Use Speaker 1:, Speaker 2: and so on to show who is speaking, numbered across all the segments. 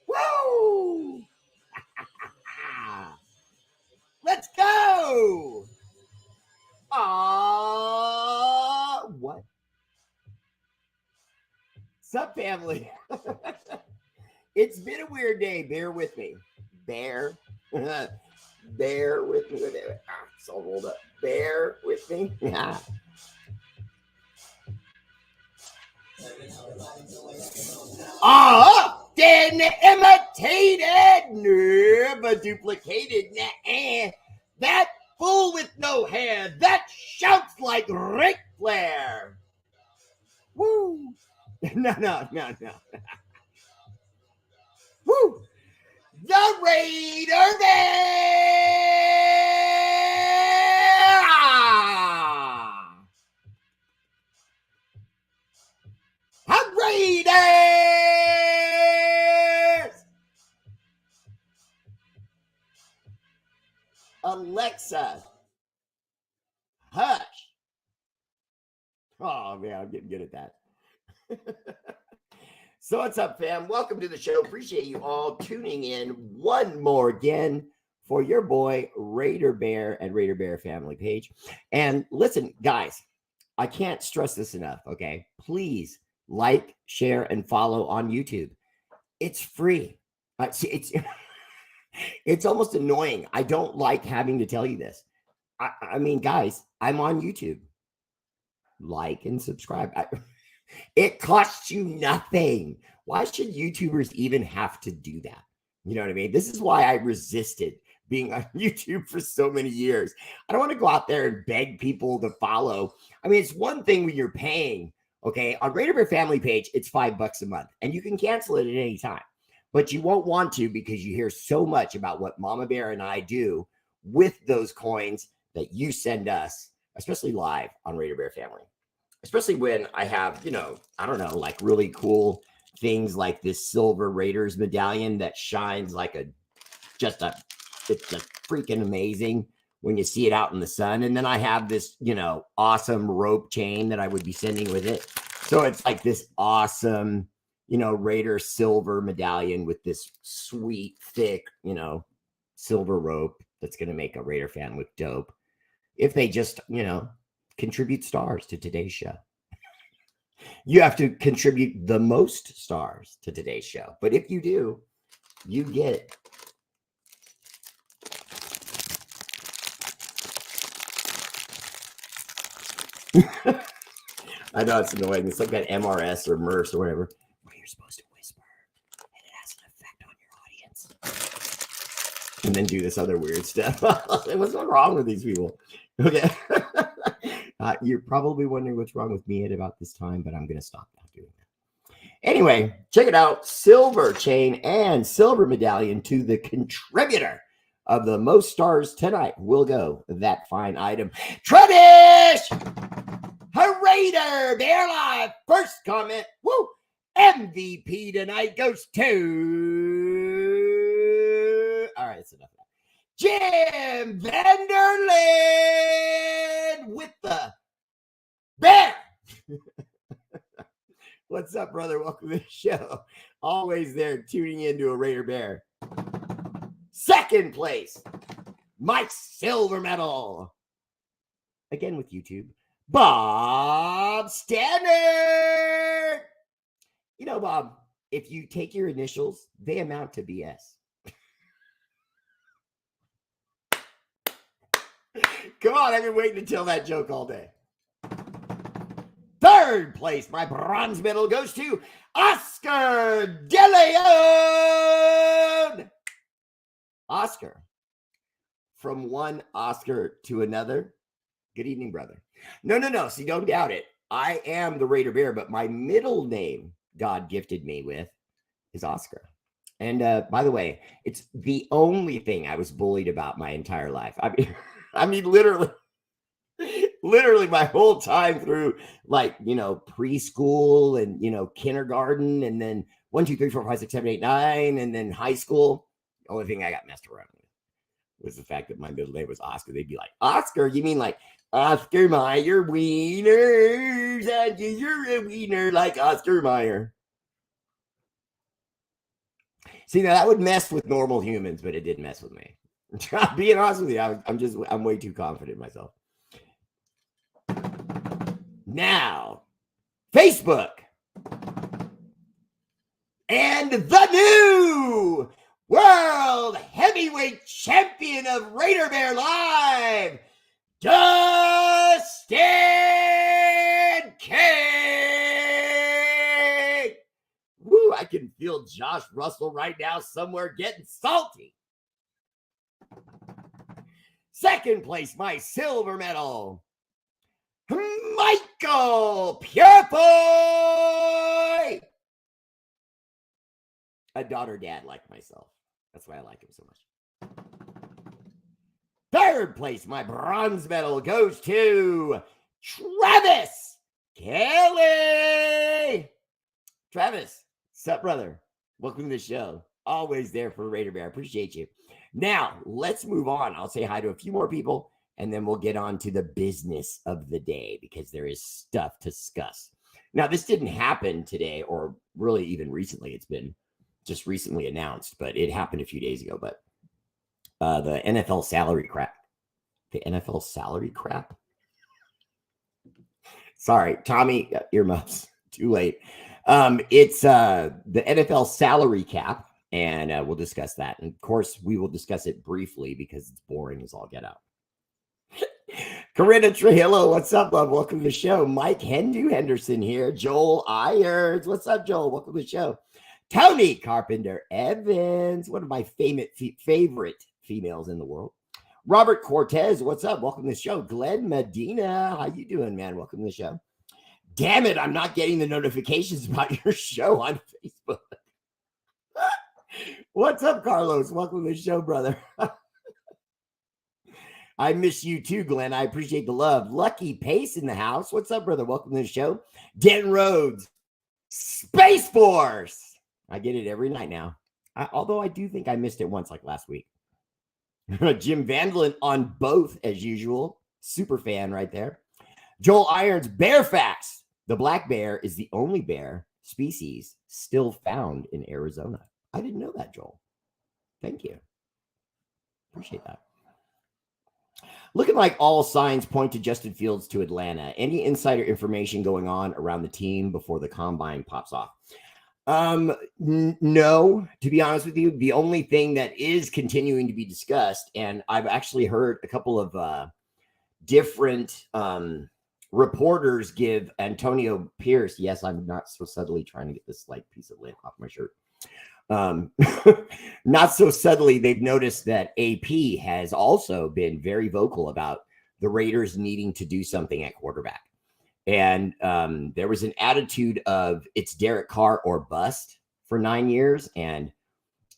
Speaker 1: Woo! Let's go! What? Sup, family? It's been a weird day. Bear with me. Bear with me. It's all rolled up. Bear with me. Often imitated, never duplicated. That fool with no hair that shouts like Ric Flair. Woo! No. Woo! The Raider Bear! Raiders! Alexa, hush. Oh, man, I'm getting good at that. So what's up, fam? Welcome to the show. Appreciate you all tuning in one more again for your boy, Raider Bear and Raider Bear family page. And listen, guys, I can't stress this enough, okay? Please like, share, and follow on YouTube. It's free. It's almost annoying. I don't like having to tell you this. I mean, guys, I'm on YouTube. Like and subscribe. It costs you nothing. Why should YouTubers even have to do that? You know what I mean? This is why I resisted being on YouTube for so many years. I don't want to go out there and beg people to follow. I mean, it's one thing when you're paying, okay? On Raider Bear family page, it's $5 a month, and you can cancel it at any time. But you won't want to because you hear so much about what Mama Bear and I do with those coins that you send us, especially live on Raider Bear family. Especially when I have, I don't know, like really cool things like this silver Raiders medallion that shines like it's just freaking amazing when you see it out in the sun. And then I have this, awesome rope chain that I would be sending with it. So it's like this awesome, Raider silver medallion with this sweet, thick, silver rope that's going to make a Raider fan look dope. If they just, contribute stars to today's show. You have to contribute the most stars to today's show. But if you do, you get it. I know it's annoying. It's like that MRS or MERS or whatever, where you're supposed to whisper and it has an effect on your audience. And then do this other weird stuff. What's wrong with these people? Okay. You're probably wondering what's wrong with me at about this time, but I'm going to stop now doing that. Anyway, check it out. Silver chain and silver medallion to the contributor of the most stars tonight will go that fine item. Tradish! Raider Bear Live. First comment. Woo! MVP tonight goes to... All right, that's enough of that. Jim Vanderland with the bear. What's up, brother? Welcome to the show. Always there tuning into a Raider Bear. Second place, my silver medal. Again with YouTube, Bob Standard. Bob, if you take your initials, they amount to BS. Come on, I've been waiting to tell that joke all day. Third place, my bronze medal goes to Oscar De Leon. Oscar. From one Oscar to another. Good evening, brother. No. See, don't doubt it. I am the Raider Bear, but my middle name God gifted me with is Oscar. And by the way, it's the only thing I was bullied about my entire life. I mean, literally my whole time through, preschool and, kindergarten, and then 1, 2, 3, 4, 5, 6, 7, 8, 9, and then high school. The only thing I got messed around with. was the fact that my middle name was Oscar. They'd be like, Oscar, you mean like Oscar Mayer Wieners? You're a wiener like Oscar Mayer. See, now that would mess with normal humans, but it didn't mess with me. Being honest with you, I'm way too confident in myself. Now, Facebook and the new World Heavyweight Champion of R8RBEAR Live, Dustin King. Woo, I can feel Josh Russell right now somewhere getting salty. Second place, my silver medal, Michael Pureboy. A daughter dad like myself. That's why I like him so much. Third place, my bronze medal goes to Travis Kelly. Travis, sup, brother? Welcome to the show. Always there for R8RBEAR. Appreciate you. Now, let's move on. I'll say hi to a few more people, and then we'll get on to the business of the day because there is stuff to discuss. Now, this didn't happen today or really even recently. It's been just recently announced, but it happened a few days ago. But the NFL salary crap. The NFL salary crap? Sorry, Tommy, earmuffs. Too late. It's the NFL salary cap, and we'll discuss that. And of course, we will discuss it briefly because it's boring as all get out. Corinna Trujillo, what's up, love? Welcome to the show. Mike Henderson here. Joel Ayers, what's up, Joel? Welcome to the show. Tony Carpenter Evans, one of my favorite females in the world. Robert Cortez, what's up? Welcome to the show. Glenn Medina, how you doing, man? Welcome to the show. Damn it, I'm not getting the notifications about your show on Facebook. What's up, Carlos? Welcome to the show, brother. I miss you too, Glenn. I appreciate the love. Lucky Pace in the house. What's up, brother? Welcome to the show. Den Rhodes, Space Force. I get it every night now. Although I do think I missed it once, like last week. Jim Vandalin on both, as usual. Super fan right there. Joel Irons, Bear Facts. The black bear is the only bear species still found in Arizona. I didn't know that, Joel. Thank you. Appreciate that. Looking like all signs point to Justin Fields to Atlanta. Any insider information going on around the team before the combine pops off? No, to be honest with you, the only thing that is continuing to be discussed, and I've actually heard a couple of different reporters give Antonio Pierce. Yes, I'm not so subtly trying to get this like piece of lint off my shirt. Not so subtly, they've noticed that AP has also been very vocal about the Raiders needing to do something at quarterback. And there was an attitude of it's Derek Carr or bust for 9 years. And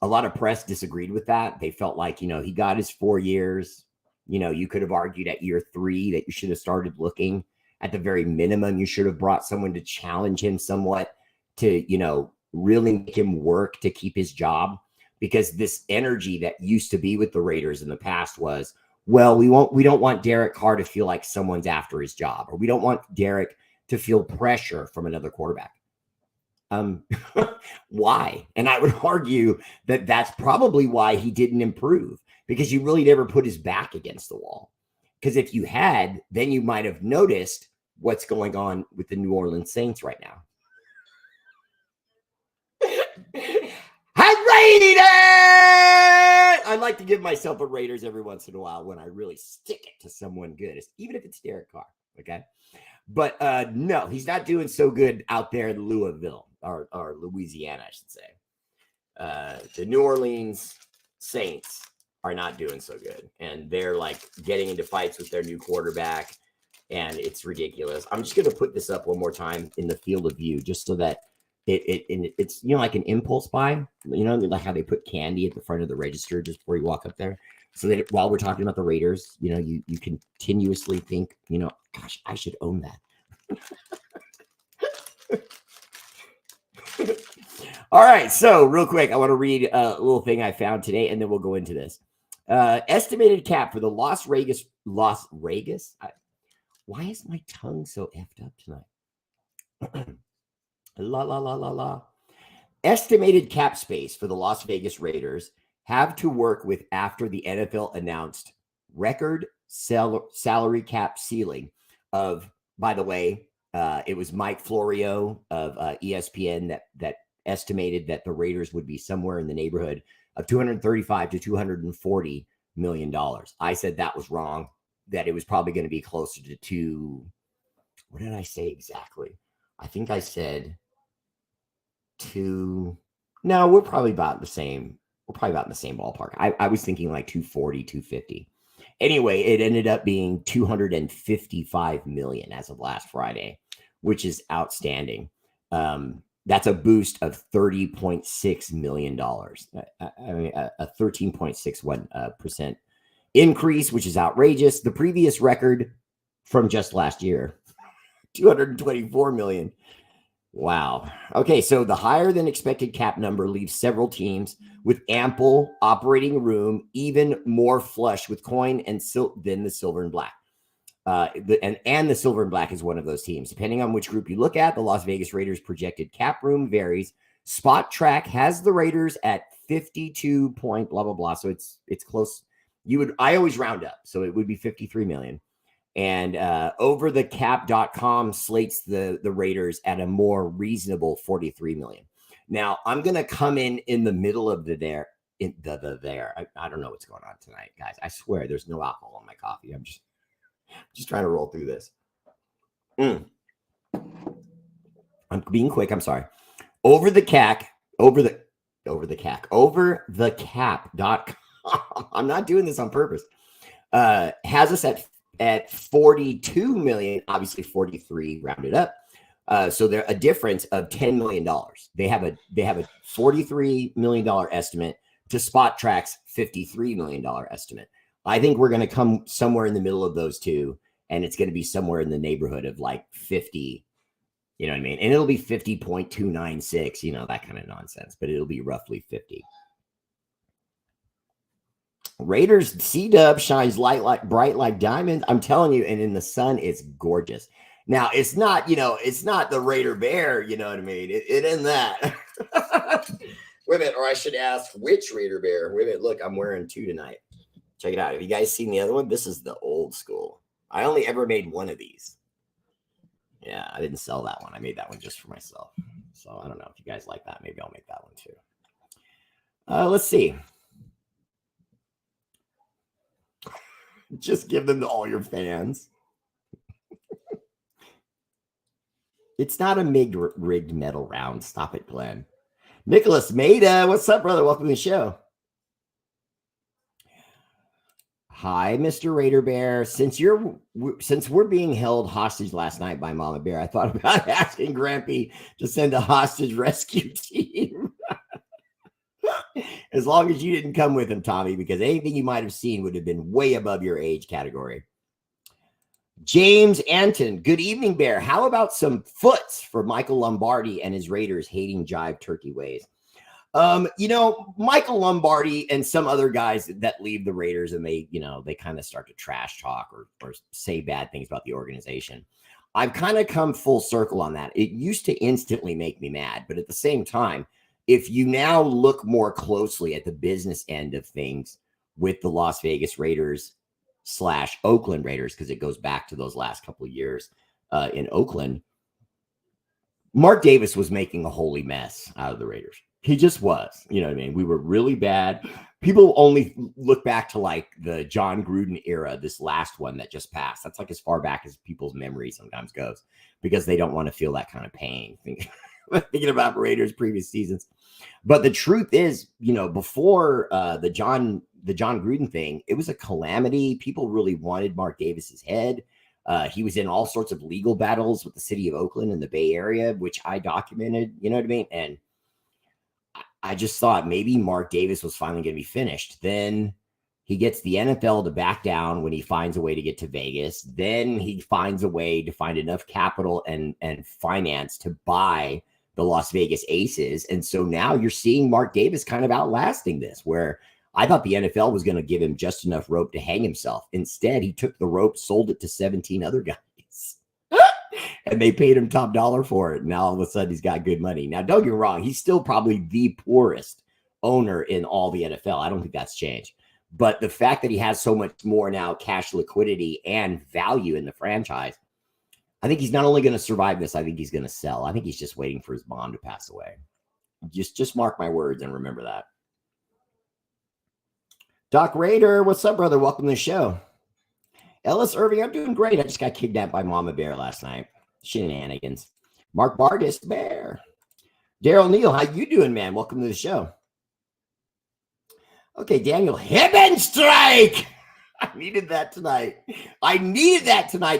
Speaker 1: a lot of press disagreed with that. They felt like, he got his 4 years. You could have argued at year 3 that you should have started looking. At the very minimum, you should have brought someone to challenge him somewhat to, really make him work to keep his job. Because this energy that used to be with the Raiders in the past was, well, we don't want Derek Carr to feel like someone's after his job, or we don't want Derek to feel pressure from another quarterback. Why? And I would argue that that's probably why he didn't improve, because he really never put his back against the wall. Because if you had, then you might have noticed what's going on with the New Orleans Saints right now. I like to give myself a Raiders every once in a while when I really stick it to someone good, even if it's Derek Carr. Okay. But no, he's not doing so good out there in Louisville or Louisiana, I should say. The New Orleans Saints are not doing so good. And they're like getting into fights with their new quarterback. And it's ridiculous. I'm just going to put this up one more time in the field of view, just so that it's like an impulse buy, like how they put candy at the front of the register just before you walk up there, so that while we're talking about the Raiders, you continuously think, gosh, I should own that. All right, so real quick, I want to read a little thing I found today, and then we'll go into this. Estimated cap for the Las Vegas. Why is my tongue so effed up tonight? La la la la la. Estimated cap space for the Las Vegas Raiders have to work with after the NFL announced record salary cap ceiling of, by the way, it was Mike Florio of ESPN that estimated that the Raiders would be somewhere in the neighborhood of $235 to $240 million. I said that was wrong, that it was probably going to be closer to what did I say exactly? I think I said no, we're probably about the same. We're probably about in the same ballpark. I was thinking like 240, 250. Anyway, it ended up being 255 million as of last Friday, which is outstanding. That's a boost of $30.6 million. I mean, a 13.61% increase, which is outrageous. The previous record from just last year, 224 million. Wow. Okay, so the higher than expected cap number leaves several teams with ample operating room, even more flush with coin and than the silver and black. And the silver and black is one of those teams. Depending on which group you look at, the Las Vegas Raiders projected cap room varies. Spot Track has the Raiders at 52 point blah blah blah. So it's close. I always round up, so it would be 53 million. And overthecap.com slates the Raiders at a more reasonable 43 million. Now I'm gonna come in the middle of the there. I don't know what's going on tonight, guys. I swear there's no alcohol in my coffee. I'm just trying to roll through this. I'm being quick. I'm sorry. Overthecap.com. I'm not doing this on purpose. Has us at 42 million, obviously 43 rounded up. So they're a difference of $10 million. They have a $43 million estimate to Spot Track's $53 million estimate. I think we're going to come somewhere in the middle of those two, and it's going to be somewhere in the neighborhood of like 50, you know what I mean? And it'll be 50.296, you know, that kind of nonsense, but it'll be roughly 50. Raiders C-Dub shines bright like diamonds. I'm telling you, and in the sun, it's gorgeous. Now, it's not, it's not the R8RBEAR, you know what I mean? It isn't that. Wait a minute, or I should ask which R8RBEAR. Wait a minute, look, I'm wearing two tonight. Check it out. Have you guys seen the other one? This is the old school. I only ever made one of these. Yeah, I didn't sell that one. I made that one just for myself. So I don't know if you guys like that. Maybe I'll make that one too. Let's see. Just give them to all your fans. It's not a rigged metal round. Stop it, Glenn. Nicholas Maida, what's up, brother? Welcome to the show. Hi, Mr. R8RBEAR. Since we're being held hostage last night by Mama Bear, I thought about asking Grampy to send a hostage rescue team. As long as you didn't come with him, Tommy, because anything you might have seen would have been way above your age category. James Anton, good evening, Bear. How about some foots for Michael Lombardi and his Raiders hating jive turkey ways? Michael Lombardi and some other guys that leave the Raiders and they kind of start to trash talk or say bad things about the organization. I've kind of come full circle on that. It used to instantly make me mad, but at the same time, if you now look more closely at the business end of things with the Las Vegas Raiders / Oakland Raiders, because it goes back to those last couple of years in Oakland, Mark Davis was making a holy mess out of the Raiders. He just was, you know what I mean? We were really bad. People only look back to like the John Gruden era, this last one that just passed. That's like as far back as people's memory sometimes goes because they don't want to feel that kind of pain thinking about Raiders previous seasons. But the truth is, before the John Gruden thing, it was a calamity. People really wanted Mark Davis's head. He was in all sorts of legal battles with the city of Oakland and the Bay Area, which I documented, you know what I mean? And I just thought maybe Mark Davis was finally going to be finished. Then he gets the NFL to back down when he finds a way to get to Vegas. Then he finds a way to find enough capital and finance to buy the Las Vegas Aces. And so now you're seeing Mark Davis kind of outlasting this, where I thought the NFL was going to give him just enough rope to hang himself. Instead, he took the rope, sold it to 17 other guys. And they paid him top dollar for it. Now all of a sudden he's got good money. Now, don't get me wrong, he's still probably the poorest owner in all the NFL. I don't think that's changed. But the fact that he has so much more now cash liquidity and value in the franchise, I think he's not only going to survive this, I think he's going to sell. I think he's just waiting for his mom to pass away. Just mark my words and remember that. Doc Raider, what's up, brother? Welcome to the show. Ellis Irving, I'm doing great. I just got kidnapped by Mama Bear last night. Shenanigans. Mark Vargas, Bear. Daryl Neal, how you doing, man? Welcome to the show. Okay, Daniel Hibbenstrike. I needed that tonight.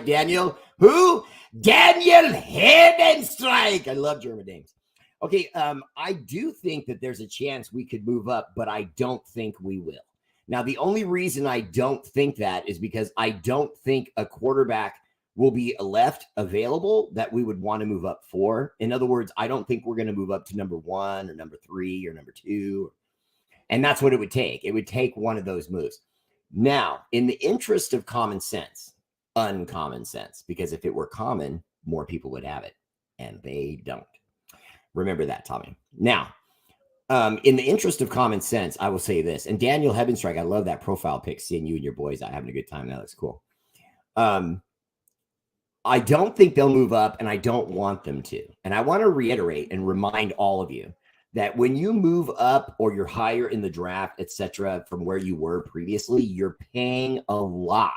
Speaker 1: Daniel. Who? Daniel Hibbenstrike. I love German names. Okay, I do think that there's a chance we could move up, but I don't think we will. Now, the only reason I don't think that is because I don't think a quarterback will be left available that we would want to move up for. In other words, I don't think we're going to move up to number 1 or number 3 or number 2. And that's what it would take. It would take one of those moves. Now, in the interest of common sense, uncommon sense, because if it were common, more people would have it. And they don't. Remember that, Tommy. Now, in the interest of common sense, I will say this. And Daniel Hebenstrike, I love that profile pic, seeing you and your boys out having a good time. That looks cool. I don't think they'll move up, and I don't want them to. And I want to reiterate and remind all of you that when you move up or you're higher in the draft, etc., from where you were previously, you're paying a lot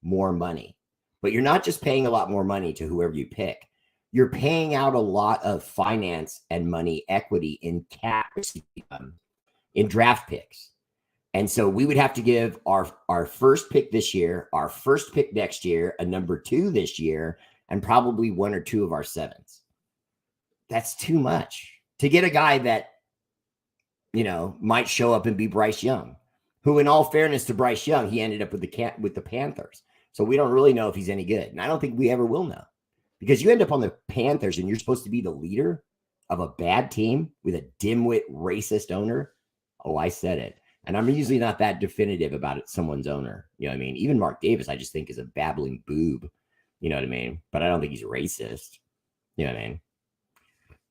Speaker 1: more money. But you're not just paying a lot more money to whoever you pick. You're paying out a lot of finance and money equity in in draft picks. And so we would have to give our first pick this year, our first pick next year, a number 2 this year, and probably 1 or 2 of our 7s. That's too much to get a guy that, might show up and be Bryce Young, who, in all fairness to Bryce Young, he ended up with the Panthers. So we don't really know if he's any good. And I don't think we ever will know, because you end up on the Panthers and you're supposed to be the leader of a bad team with a dimwit racist owner. Oh, I said it. And I'm usually not that definitive about it, someone's owner. You know what I mean? Even Mark Davis, I just think is a babbling boob. You know what I mean? But I don't think he's racist. You know what I mean?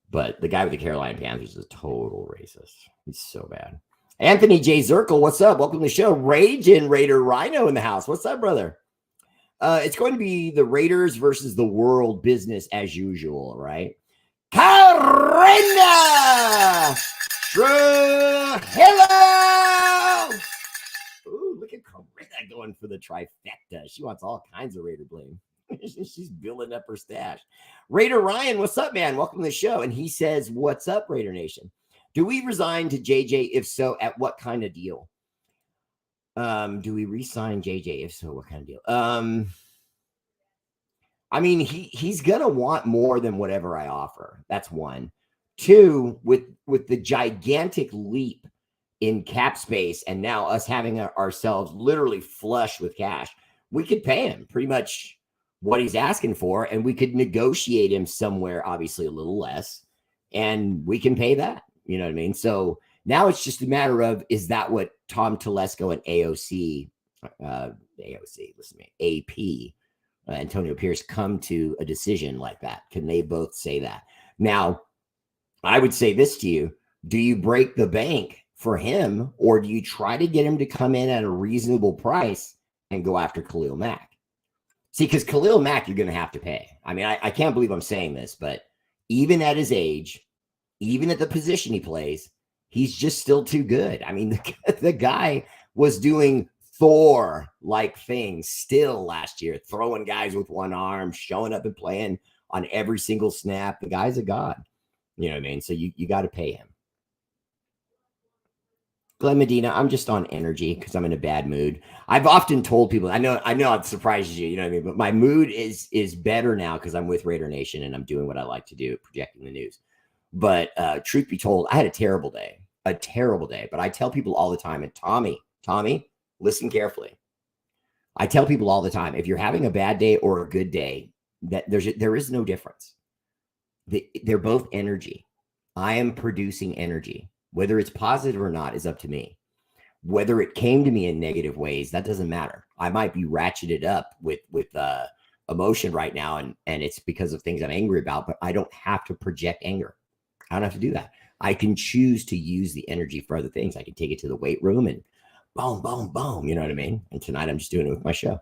Speaker 1: But the guy with the Carolina Panthers is a total racist. He's so bad. Anthony J. Zirkle, what's up? Welcome to the show. Raging Raider Rhino in the house. What's up, brother? It's going to be the Raiders versus the world, business as usual, right? Karina! Hello! Ooh, look at Karina going for the trifecta. She wants all kinds of Raider bling. She's building up her stash. Raider Ryan, what's up, man? Welcome to the show. And he says, what's up, Raider Nation? Do we resign to JJ? If so, at what kind of deal? Do we re-sign JJ? If so, what kind of deal? I mean, he's gonna want more than whatever I offer. That's one. 2, with the gigantic leap in cap space, and now us having ourselves literally flush with cash, we could pay him pretty much what he's asking for, and we could negotiate him somewhere, obviously a little less, and we can pay that. You know what I mean? So now it's just a matter of, is that what Tom Telesco and AOC, listen to me, AP, Antonio Pierce, come to a decision like that? Can they both say that? Now, I would say this to you. Do you break the bank for him, or do you try to get him to come in at a reasonable price and go after Khalil Mack? See, because Khalil Mack, you're going to have to pay. I mean, I can't believe I'm saying this, but even at his age, even at the position he plays, he's just still too good. I mean, the guy was doing Thor-like things still last year, throwing guys with one arm, showing up and playing on every single snap. The guy's a god. You know what I mean? So you got to pay him. Glenn Medina, I'm just on energy because I'm in a bad mood. I've often told people, I know it surprises you, you know what I mean? But my mood is better now because I'm with Raider Nation and I'm doing what I like to do, projecting the news. But truth be told, I had a terrible day. But I tell people all the time, and Tommy, listen carefully. I tell people all the time, if you're having a bad day or a good day, that there is no difference. They're both energy. I am producing energy. Whether it's positive or not is up to me. Whether it came to me in negative ways, that doesn't matter. I might be ratcheted up with emotion right now, and it's because of things I'm angry about, but I don't have to project anger. I don't have to do that. I can choose to use the energy for other things. I can take it to the weight room and boom, boom, boom. You know what I mean? And tonight I'm just doing it with my show.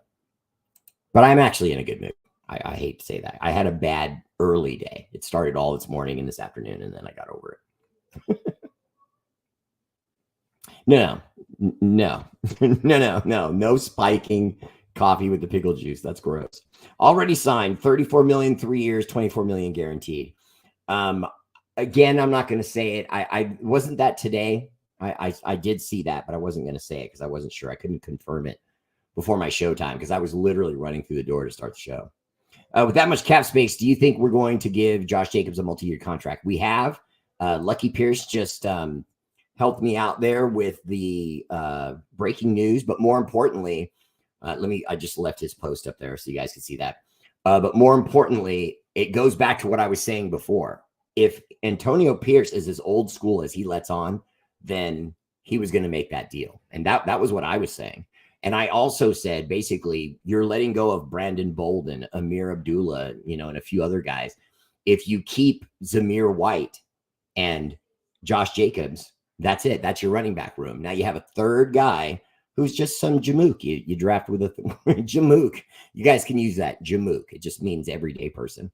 Speaker 1: But I'm actually in a good mood. I hate to say that. I had a bad early day. It started all this morning and this afternoon, and then I got over it. No spiking coffee with the pickle juice. That's gross. Already signed, 34 million, 3 years, 24 million guaranteed. Again, I'm not going to say it. I wasn't that today. I did see that, but I wasn't going to say it because I wasn't sure. I couldn't confirm it before my show time because I was literally running through the door to start the show. With that much cap space, do you think we're going to give Josh Jacobs a multi-year contract? We have. Lucky Pierce just helped me out there with the breaking news, but more importantly, I just left his post up there so you guys can see that. But more importantly, it goes back to what I was saying before. If Antonio Pierce is as old school as he lets on, then he was going to make that deal. And that was what I was saying. And I also said, basically, you're letting go of Brandon Bolden, Amir Abdullah, and a few other guys. If you keep Zamir White and Josh Jacobs, that's it. That's your running back room. Now you have a third guy who's just some Jamook. You draft with a Jamook. You guys can use that, Jamook. It just means everyday person.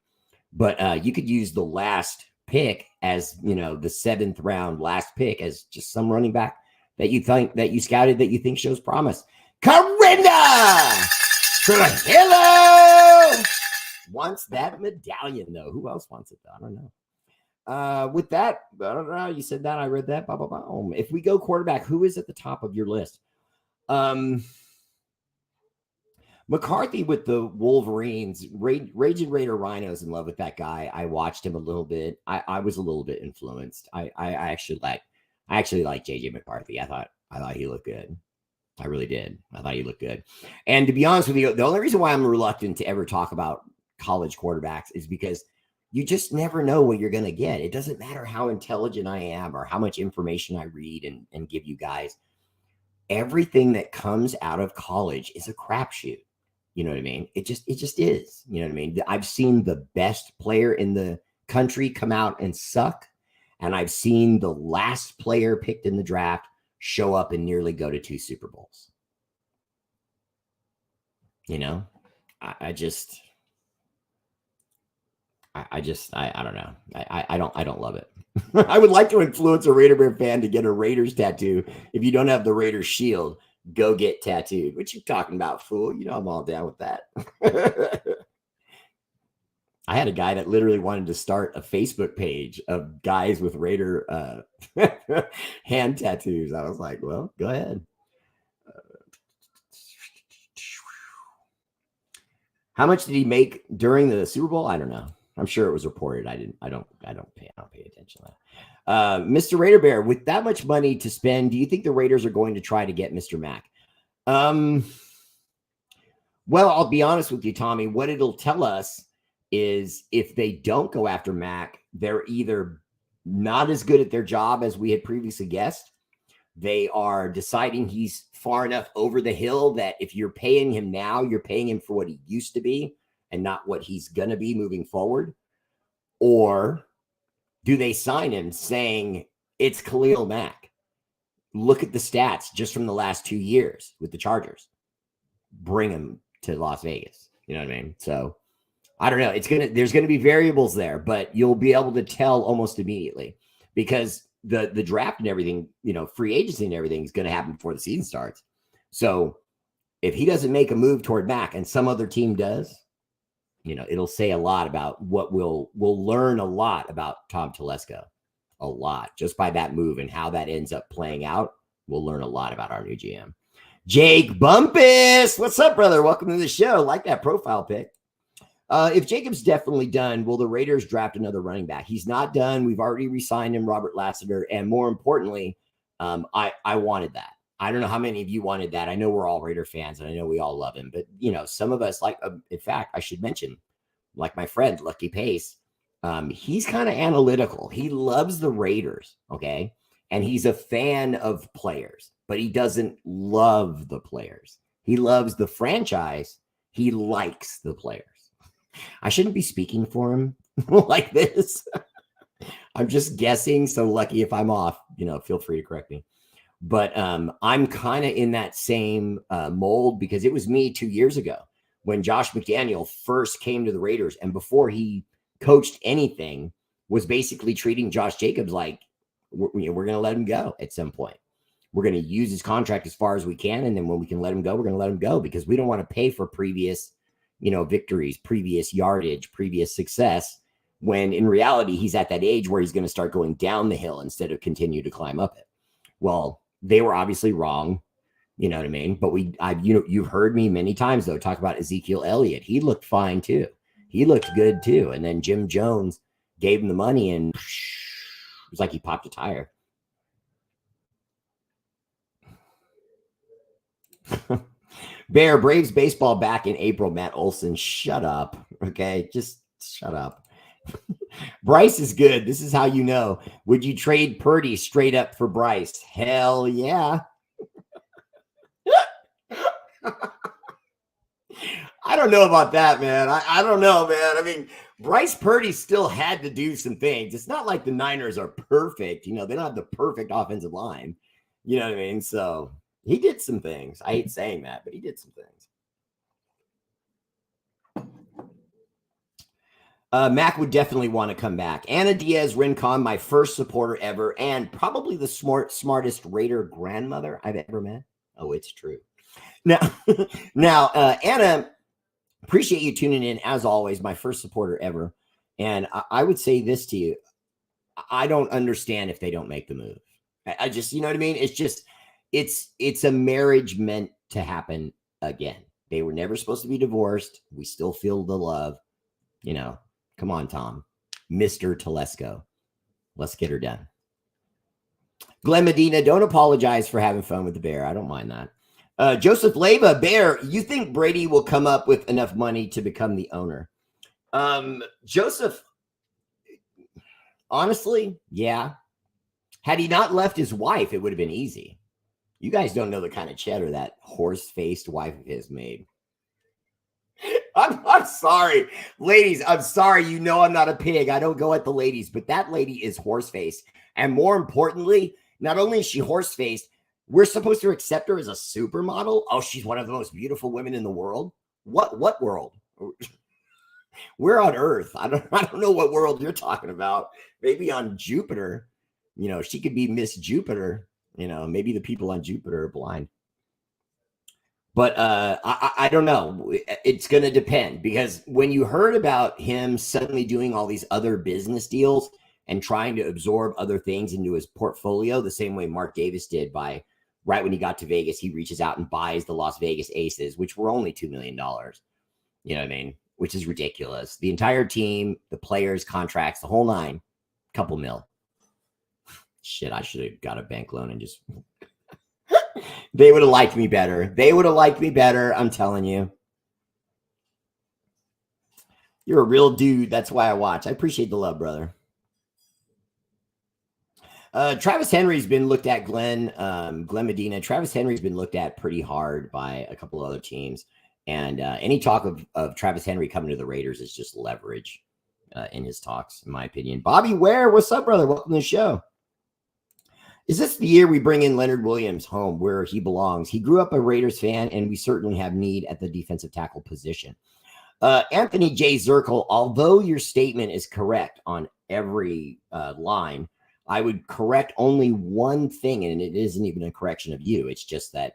Speaker 1: But you could use the last pick as, the 7th round last pick as just some running back that you think that you scouted that you think shows promise. Corinda Trujillo wants that medallion, though. Who else wants it, though? I don't know. With that, I don't know. You said that. I read that. Blah, blah, blah. If we go quarterback, who is at the top of your list? McCarthy with the Wolverines, Raging Raider Rhinos, in love with that guy. I watched him a little bit. I was a little bit influenced. I actually like JJ McCarthy. I thought he looked good. I really did. I thought he looked good. And to be honest with you, the only reason why I'm reluctant to ever talk about college quarterbacks is because you just never know what you're going to get. It doesn't matter how intelligent I am or how much information I read and give you guys. Everything that comes out of college is a crapshoot. You know what I mean? It just is. You know what I mean? I've seen the best player in the country come out and suck. And I've seen the last player picked in the draft show up and nearly go to 2 Super Bowls. I don't know. I don't love it. I would like to influence a Raider Bear fan to get a Raiders tattoo. If you don't have the Raiders shield, go get tattooed. What you talking about, fool? I'm all down with that. I had a guy that literally wanted to start a Facebook page of guys with Raider hand tattoos. I was like, well, go ahead. How much did he make during the Super Bowl? I don't know. I'm sure it was reported. I don't pay attention to that. Mr. Raider Bear, with that much money to spend, do you think the Raiders are going to try to get Mr. Mack? Well, I'll be honest with you, Tommy. What it'll tell us is if they don't go after Mack, they're either not as good at their job as we had previously guessed. They are deciding he's far enough over the hill that if you're paying him now, you're paying him for what he used to be and not what he's going to be moving forward. Or do they sign him saying it's Khalil Mack? Look at the stats just from the last 2 years with the Chargers. Bring him to Las Vegas. You know what I mean? So I don't know. There's going to be variables there, but you'll be able to tell almost immediately because the draft and everything, free agency and everything is going to happen before the season starts. So if he doesn't make a move toward Mack and some other team does, it'll say a lot about what we'll learn a lot about Tom Telesco. A lot just by that move and how that ends up playing out. We'll learn a lot about our new GM. Jake Bumpus, what's up, brother? Welcome to the show. Like that profile pic. If Jacob's definitely done, will the Raiders draft another running back? He's not done. We've already re-signed him, Robert Lassiter. And more importantly, I wanted that. I don't know how many of you wanted that. I know we're all Raider fans and I know we all love him, but some of us in fact, I should mention, like my friend, Lucky Pace, he's kind of analytical. He loves the Raiders. Okay. And he's a fan of players. but he doesn't love the players. He loves the franchise. He likes the players. I shouldn't be speaking for him like this. I'm just guessing. So lucky if I'm off, feel free to correct me. But I'm kind of in that same mold because it was me 2 years ago when Josh McDaniel first came to the Raiders, and before he coached anything, was basically treating Josh Jacobs like we're going to let him go at some point. We're going to use his contract as far as we can, and then when we can let him go, we're going to let him go because we don't want to pay for previous, victories, previous yardage, previous success, when in reality he's at that age where he's going to start going down the hill instead of continue to climb up it. Well, they were obviously wrong. You know what I mean? But you've heard me many times though talk about Ezekiel Elliott. He looked fine too. He looked good too. And then Jim Jones gave him the money, and it was like he popped a tire. Bear, Braves baseball back in April. Matt Olson, shut up. Okay, just shut up. Bryce is good. This is how you know. Would you trade Purdy straight up for Bryce? Hell yeah. I don't know about that, man. I don't know, man. I mean, Bryce Purdy still had to do some things. It's not like the Niners are perfect. They don't have the perfect offensive line. You know what I mean? So he did some things. I hate saying that, but he did some things. Mac would definitely want to come back. Anna Diaz Rincon, my first supporter ever, and probably the smartest Raider grandmother I've ever met. Oh, it's true. Now, Anna, appreciate you tuning in as always. My first supporter ever, and I would say this to you: I don't understand if they don't make the move. I just, you know what I mean? It's just, it's a marriage meant to happen again. They were never supposed to be divorced. We still feel the love. Come on, Tom, Mr. Telesco. Let's get her done. Glenn Medina, don't apologize for having fun with the bear. I don't mind that. Joseph Leva, Bear, you think Brady will come up with enough money to become the owner? Joseph, honestly, yeah. Had he not left his wife, it would have been easy. You guys don't know the kind of cheddar that horse-faced wife of his made. I'm sorry, ladies. I'm sorry. I'm not a pig. I don't go at the ladies, but that lady is horse-faced. And more importantly, not only is she horse-faced, we're supposed to accept her as a supermodel. Oh, she's one of the most beautiful women in the world. What world? We're on Earth. I don't know what world you're talking about. Maybe on Jupiter. She could be Miss Jupiter. Maybe the people on Jupiter are blind. But I don't know. It's going to depend, because when you heard about him suddenly doing all these other business deals and trying to absorb other things into his portfolio, the same way Mark Davis did by right when he got to Vegas, he reaches out and buys the Las Vegas Aces, which were only $2 million. You know what I mean? Which is ridiculous. The entire team, the players, contracts, the whole nine, couple mil. Shit, I should have got a bank loan and just... They would have liked me better. I'm telling you. You're a real dude. That's why I watch. I appreciate the love, brother. Travis Henry's been looked at, Glenn Medina. Travis Henry's been looked at pretty hard by a couple other teams. And any talk of Travis Henry coming to the Raiders is just leverage in his talks, in my opinion. Bobby Ware, what's up, brother? Welcome to the show. Is this the year we bring in Leonard Williams home where he belongs? He grew up a Raiders fan, and we certainly have need at the defensive tackle position. Anthony J. Zirkle, although your statement is correct on every line, I would correct only one thing, and it isn't even a correction of you. It's just that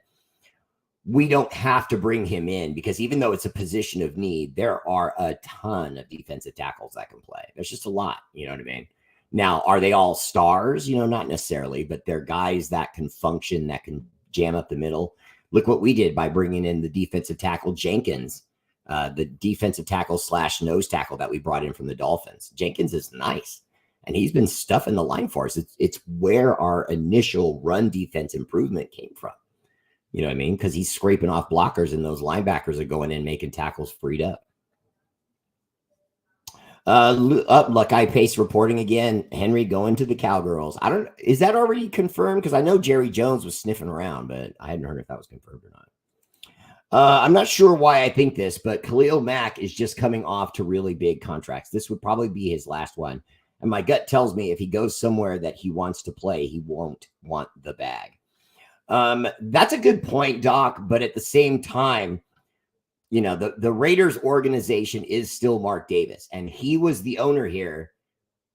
Speaker 1: we don't have to bring him in, because even though it's a position of need, there are a ton of defensive tackles that can play. There's just a lot, you know what I mean? Now, are they all stars? Not necessarily, but they're guys that can function, that can jam up the middle. Look what we did by bringing in the defensive tackle Jenkins, the defensive tackle / nose tackle that we brought in from the Dolphins. Jenkins is nice, and he's been stuffing the line for us. It's where our initial run defense improvement came from. You know what I mean? Because he's scraping off blockers, and those linebackers are going in making tackles freed up. Look, I paste reporting again. Henry going to the Cowgirls. Is that already confirmed? Because I know Jerry Jones was sniffing around, but I hadn't heard if that was confirmed or not. I'm not sure why I think this, but Khalil Mack is just coming off to really big contracts. This would probably be his last one. And my gut tells me if he goes somewhere that he wants to play, he won't want the bag. That's a good point, Doc. But at the same time, you know, the Raiders organization is still Mark Davis, and he was the owner here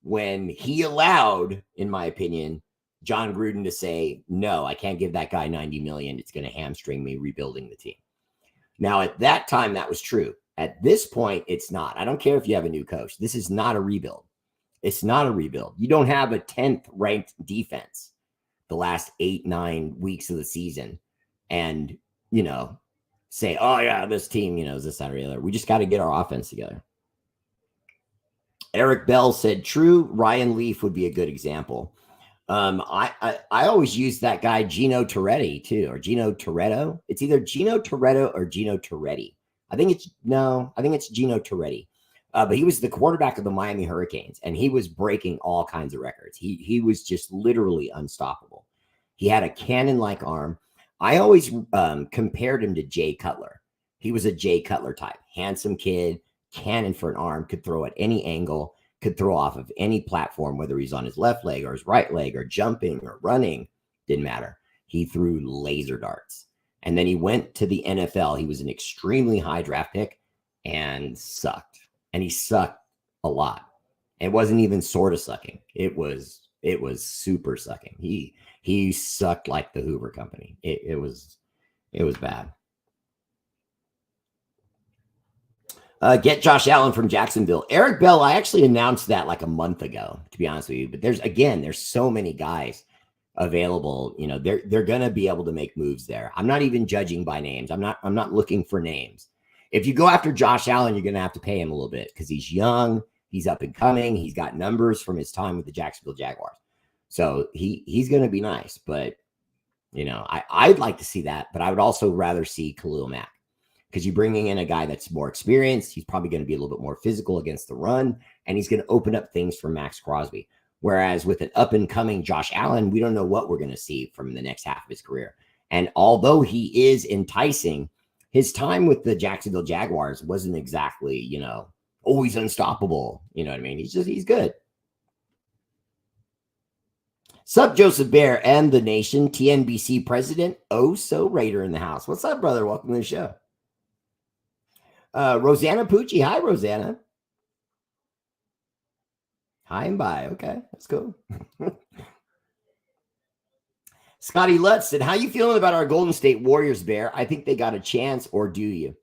Speaker 1: when he allowed, in my opinion, John Gruden to say, no, I can't give that guy $90 million. It's going to hamstring me rebuilding the team. Now, at that time, that was true. At this point, it's not. I don't care if you have a new coach. This is not a rebuild. It's not a rebuild. You don't have a 10th ranked defense the last 8-9 weeks of the season and, you know, say, oh, yeah, this team, you know, is this, that, or the other. We just got to get our offense together. Eric Bell said, true, Ryan Leaf would be a good example. I always use that guy Gino Toretti too, or Gino Toretto. It's either Gino Toretto or Gino Toretti. I think it's Gino Toretti. But he was the quarterback of the Miami Hurricanes, and he was breaking all kinds of records. He was just literally unstoppable. He had a cannon-like arm. I always compared him to Jay Cutler. He was a Jay Cutler type, handsome kid, cannon for an arm, could throw at any angle, could throw off of any platform, whether he's on his left leg or his right leg or jumping or running, didn't matter. He threw laser darts. And then he went to the NFL. He was an extremely high draft pick and sucked. And he sucked a lot. It wasn't even sort of sucking. It was super sucking. He sucked like the Hoover Company. It was bad. Get Josh Allen from Jacksonville. Eric Bell, I actually announced that like a month ago, to be honest with you. But there's so many guys available. You know, they're gonna be able to make moves there. I'm not even judging by names. I'm not looking for names. If you go after Josh Allen, you're gonna have to pay him a little bit because he's young, he's up and coming, he's got numbers from his time with the Jacksonville Jaguars. So he's gonna be nice, but you know, I'd like to see that, but I would also rather see Khalil Mack. Because you're bringing in a guy that's more experienced. He's probably going to be a little bit more physical against the run, and he's going to open up things for Max Crosby. Whereas with an up-and-coming Josh Allen, we don't know what we're going to see from the next half of his career. And although he is enticing, his time with the Jacksonville Jaguars wasn't exactly, you know, always unstoppable. You know what I mean? He's good. Sup, Joseph Bear and the nation, TNBC president, oh so Raider in the house. What's up, brother? Welcome to the show. Rosanna Pucci. Hi, Rosanna. Hi and bye. Okay, that's cool. Scotty Lutz said, how you feeling about our Golden State Warriors, Bear? I think they got a chance, or do you?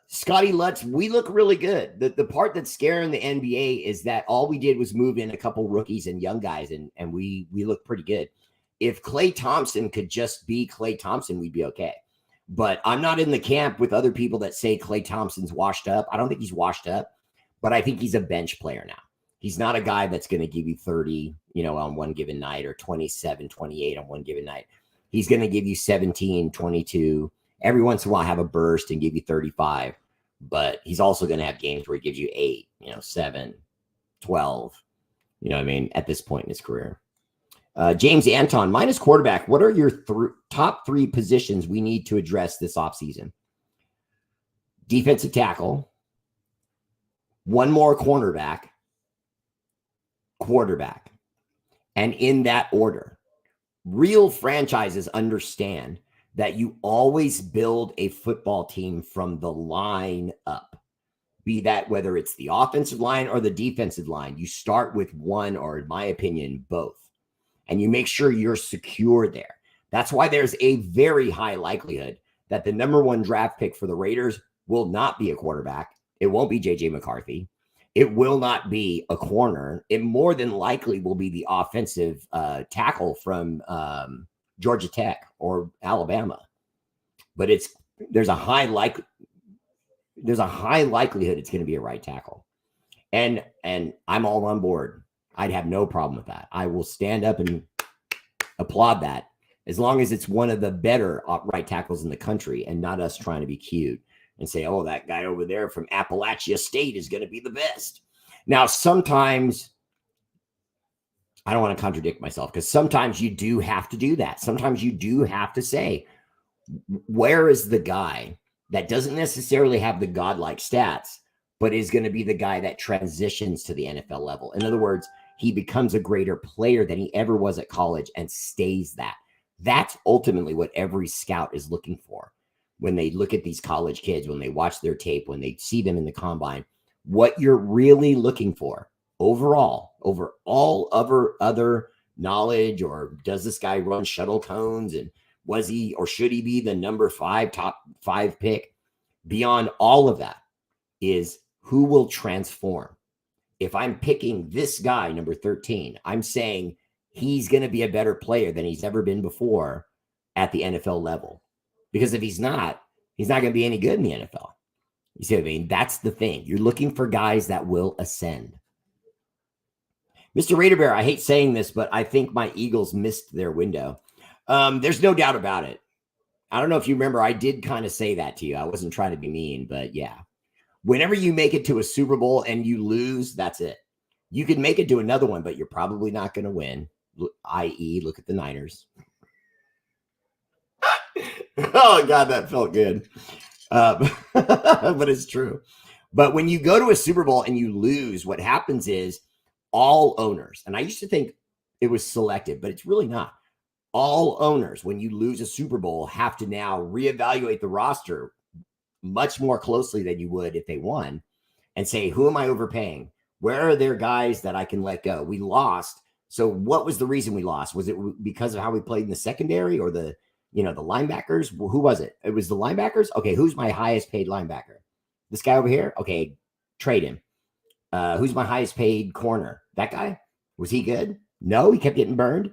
Speaker 1: Scotty Lutz, we look really good. The part that's scaring the NBA is that all we did was move in a couple rookies and young guys, and we look pretty good. If Klay Thompson could just be Klay Thompson, we'd be okay. But I'm not in the camp with other people that say Klay Thompson's washed up. I don't think he's washed up, but I think he's a bench player now. He's not a guy that's going to give you 30, you know, on one given night, or 27, 28 on one given night. He's going to give you 17, 22. Every once in a while have a burst and give you 35. But he's also going to have games where he gives you 8, you know, 7, 12. You know what I mean? At this point in his career. James Anton, minus quarterback, what are your top 3 positions we need to address this offseason? Defensive tackle, one more cornerback, quarterback. And in that order, real franchises understand that you always build a football team from the line up. Be that whether it's the offensive line or the defensive line, you start with one, or in my opinion, both. And you make sure you're secure there. That's why there's a very high likelihood that the number 1 draft pick for the Raiders will not be a quarterback. It won't be J.J. McCarthy. It will not be a corner. It more than likely will be the offensive tackle from Georgia Tech or Alabama. But there's a high likelihood it's going to be a right tackle. And I'm all on board. I'd have no problem with that. I will stand up and applaud that, as long as it's one of the better right tackles in the country and not us trying to be cute and say, oh, that guy over there from Appalachia State is going to be the best. Now, sometimes I don't want to contradict myself, because sometimes you do have to do that. Sometimes you do have to say, where is the guy that doesn't necessarily have the godlike stats, but is going to be the guy that transitions to the NFL level? In other words, he becomes a greater player than he ever was at college and stays that. That's ultimately what every scout is looking for when they look at these college kids, when they watch their tape, when they see them in the combine. What you're really looking for overall, over all other knowledge, or does this guy run shuttle cones, and was he or should he be the number 5, top 5 pick? Beyond all of that is who will transform. If I'm picking this guy, number 13, I'm saying he's going to be a better player than he's ever been before at the NFL level. Because if he's not going to be any good in the NFL. You see what I mean? That's the thing. You're looking for guys that will ascend. Mr. R8RBEAR, I hate saying this, but I think my Eagles missed their window. There's no doubt about it. I don't know if you remember, I did kind of say that to you. I wasn't trying to be mean, but yeah. Whenever you make it to a Super Bowl and you lose, that's it. You can make it to another one, but you're probably not going to win, i.e., look at the Niners. Oh, God, that felt good. But it's true. But when you go to a Super Bowl and you lose, what happens is all owners, and I used to think it was selective, but it's really not. All owners, when you lose a Super Bowl, have to now reevaluate the roster much more closely than you would if they won, and say, who am I overpaying? Where are there guys that I can let go? We lost. So what was the reason we lost? Was it because of how we played in the secondary, or the linebackers? Who was it? It was the linebackers. Okay. Who's my highest paid linebacker? This guy over here. Okay. Trade him. Who's my highest paid corner? That guy? Was he good? No, he kept getting burned.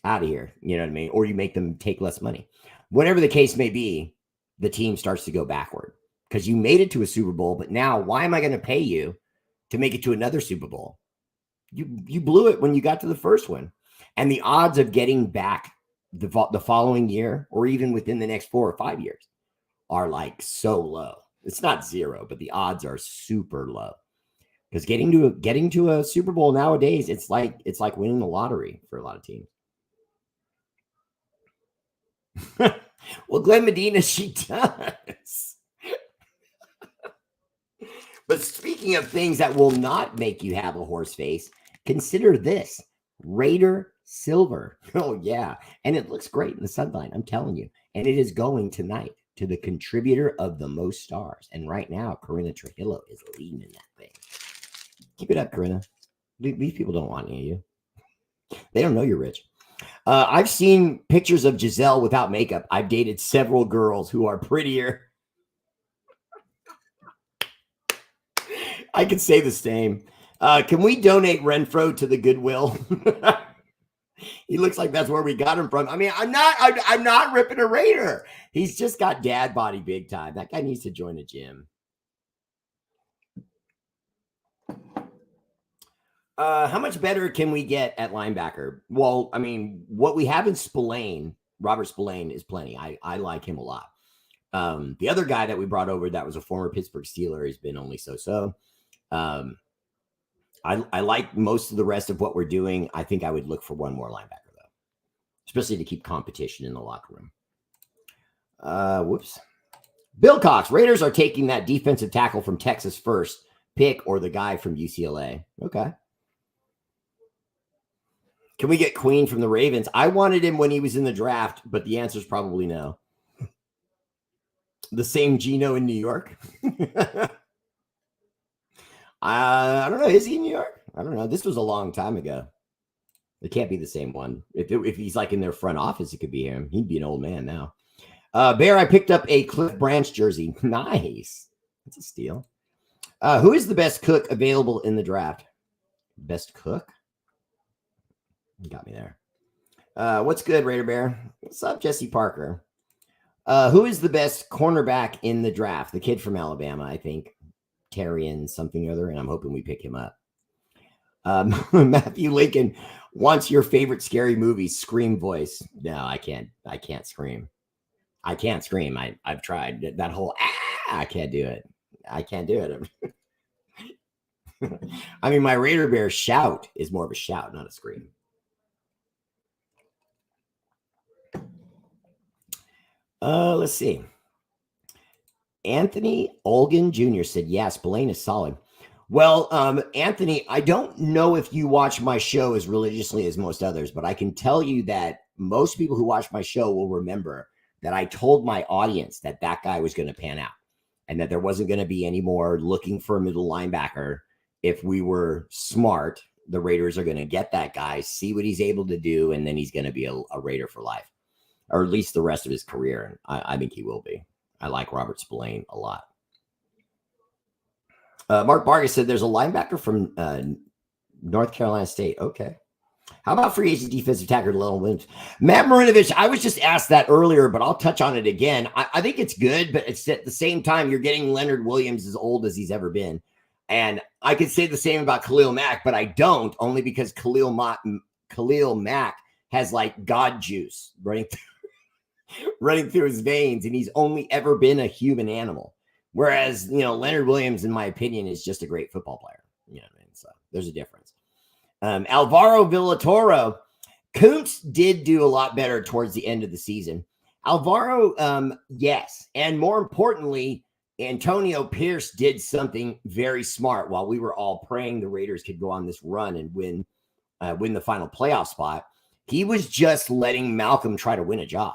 Speaker 1: Out of here. You know what I mean? Or you make them take less money. Whatever the case may be, the team starts to go backward because you made it to a Super Bowl, but now why am I going to pay you to make it to another Super Bowl? You blew it when you got to the first one. And the odds of getting back the following year, or even within the next 4 or 5 years, are like so low. It's not zero, but the odds are super low. Because getting to a Super Bowl nowadays, it's like winning the lottery for a lot of teams. Well, Glenn Medina, she does. But speaking of things that will not make you have a horse face, consider this Raider Silver. Oh, yeah. And it looks great in the sunlight, I'm telling you. And it is going tonight to the contributor of the most stars. And right now, Corinna Trujillo is leading in that thing. Keep it up, Corinna. These people don't want any of you. They don't know you're rich. I've seen pictures of Giselle without makeup. I've dated several girls who are prettier. I could say the same. Can we donate Renfro to the Goodwill? He looks like that's where we got him from. I mean, I'm not ripping a Raider. He's just got dad body big time. That guy needs to join a gym. How much better can we get at linebacker? Well, I mean, what we have in Spillane, Robert Spillane, is plenty. I like him a lot. The other guy that we brought over that was a former Pittsburgh Steeler has been only so-so. I like most of the rest of what we're doing. I think I would look for one more linebacker, though, especially to keep competition in the locker room. Whoops. Bill Cox, Raiders are taking that defensive tackle from Texas first pick, or the guy from UCLA. Okay. Can we get Queen from the Ravens? I wanted him when he was in the draft, but the answer is probably no. The same Geno in New York? I don't know. Is he in New York? I don't know. This was a long time ago. It can't be the same one. If he's like in their front office, it could be him. He'd be an old man now. Bear, I picked up a Cliff Branch jersey. Nice. That's a steal. Who is the best cook available in the draft? Best cook? You got me there. What's good, R8RBEAR? What's up, Jesse Parker? Who is the best cornerback in the draft? The kid from Alabama, I think. Terrian something or other, and I'm hoping we pick him up. Matthew Lincoln wants your favorite scary movie, Scream voice. No, I can't scream. I can't scream. I've tried that whole I can't do it. I can't do it. I mean, my R8RBEAR shout is more of a shout, not a scream. Let's see. Anthony Olgan Jr. said, yes, Blaine is solid. Well, Anthony, I don't know if you watch my show as religiously as most others, but I can tell you that most people who watch my show will remember that I told my audience that that guy was going to pan out and that there wasn't going to be any more looking for a middle linebacker. If we were smart, the Raiders are going to get that guy, see what he's able to do, and then he's going to be a Raider for life, or at least the rest of his career. And I think he will be. I like Robert Spillane a lot. Mark Vargas said there's a linebacker from North Carolina State. Okay. How about free agent defensive tackle Lil Williams? Matt Marinovich, I was just asked that earlier, but I'll touch on it again. I think it's good, but it's at the same time, you're getting Leonard Williams as old as he's ever been. And I could say the same about Khalil Mack, but I don't, only because Khalil Mack has like God juice running through his veins, and he's only ever been a human animal. Whereas, Leonard Williams, in my opinion, is just a great football player. You know what I mean? So there's a difference. Alvaro Villatoro, Kuntz did do a lot better towards the end of the season. Alvaro, yes. And more importantly, Antonio Pierce did something very smart while we were all praying the Raiders could go on this run and win the final playoff spot. He was just letting Malcolm try to win a job.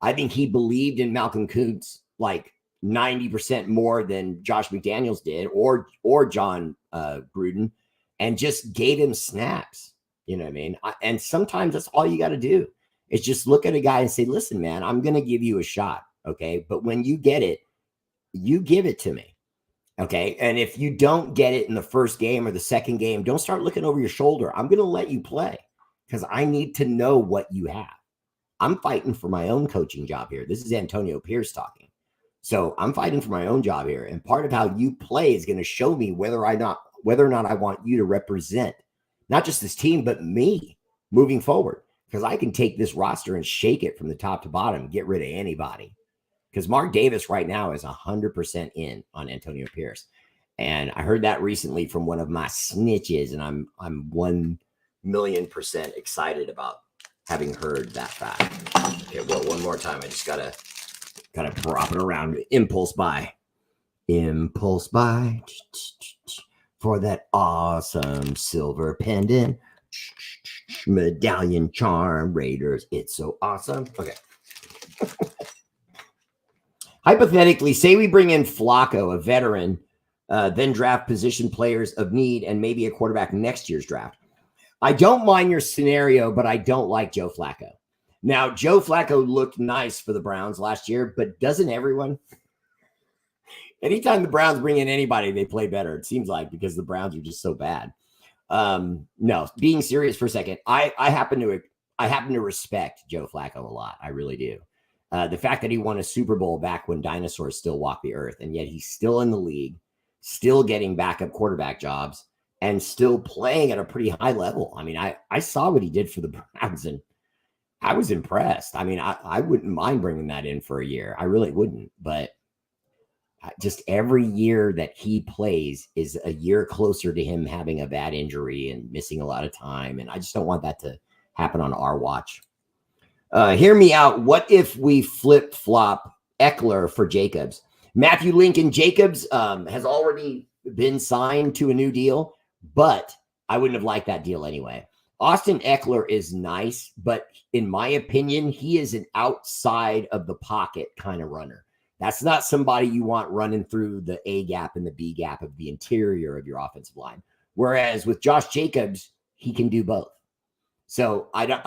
Speaker 1: I think he believed in Malcolm Kuntz like 90% more than Josh McDaniels did or John Gruden, and just gave him snaps. You know what I mean? And sometimes that's all you got to do is just look at a guy and say, listen, man, I'm going to give you a shot. Okay. But when you get it, you give it to me. Okay. And if you don't get it in the first game or the second game, don't start looking over your shoulder. I'm going to let you play because I need to know what you have. I'm fighting for my own coaching job here. This is Antonio Pierce talking. So I'm fighting for my own job here. And part of how you play is going to show me whether or not I want you to represent not just this team, but me moving forward. Because I can take this roster and shake it from the top to bottom, get rid of anybody. Because Mark Davis right now is 100% in on Antonio Pierce. And I heard that recently from one of my snitches, and I'm 1,000,000% excited about having heard that fact. Okay, well, one more time. I just gotta drop it around. Impulse buy for that awesome silver pendant, medallion charm, Raiders. It's so awesome. Okay. Hypothetically, say we bring in Flacco, a veteran, then draft position players of need and maybe a quarterback next year's draft. I don't mind your scenario, but I don't like Joe Flacco. Now, Joe Flacco looked nice for the Browns last year, but doesn't everyone? Anytime the Browns bring in anybody, they play better, it seems like, because the Browns are just so bad. No, being serious for a second, I happen to respect Joe Flacco a lot. I really do. The fact that he won a Super Bowl back when dinosaurs still walked the earth, and yet he's still in the league, still getting backup quarterback jobs, and still playing at a pretty high level. I mean, I saw what he did for the Browns, and I was impressed. I mean, I wouldn't mind bringing that in for a year. I really wouldn't. But just every year that he plays is a year closer to him having a bad injury and missing a lot of time. And I just don't want that to happen on our watch. Hear me out. What if we flip-flop Eckler for Jacobs? Matthew Lincoln Jacobs has already been signed to a new deal, but I wouldn't have liked that deal anyway. Austin Eckler is nice, but in my opinion, he is an outside of the pocket kind of runner. That's not somebody you want running through the A gap and the B gap of the interior of your offensive line. Whereas with Josh Jacobs, he can do both. So I don't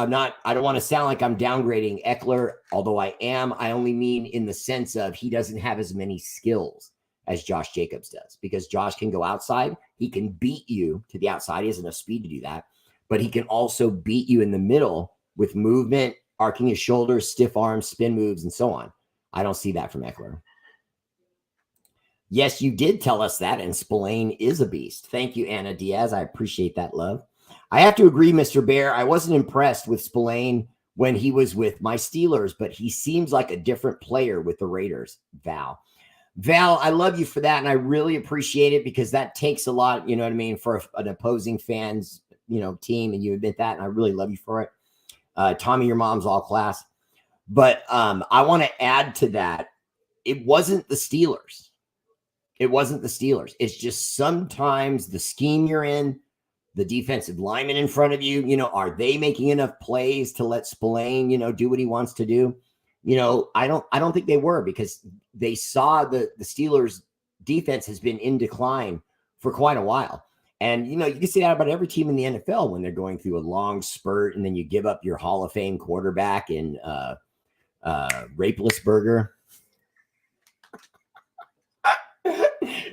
Speaker 1: want to sound like I'm downgrading Eckler, although I am. I only mean in the sense of he doesn't have as many skills as Josh Jacobs does, because Josh can go outside. He can beat you to the outside. He has enough speed to do that, but he can also beat you in the middle with movement, arcing his shoulders, stiff arms, spin moves, and so on. I don't see that from Eckler. Yes, you did tell us that, and Spillane is a beast. Thank you, Anna Diaz. I appreciate that love. I have to agree, Mr. Bear. I wasn't impressed with Spillane when he was with my Steelers, but he seems like a different player with the Raiders. Val Val, I love you for that. And I really appreciate it because that takes a lot, you know what I mean, for an opposing fans, team. And you admit that. And I really love you for it. Tommy, your mom's all class. But I want to add to that. It wasn't the Steelers. It wasn't the Steelers. It's just sometimes the scheme you're in, the defensive lineman in front of you, are they making enough plays to let Spillane, do what he wants to do? I don't think they were, because they saw the Steelers defense has been in decline for quite a while. And, you can say that about every team in the NFL when they're going through a long spurt, and then you give up your Hall of Fame quarterback in Rapelessberger.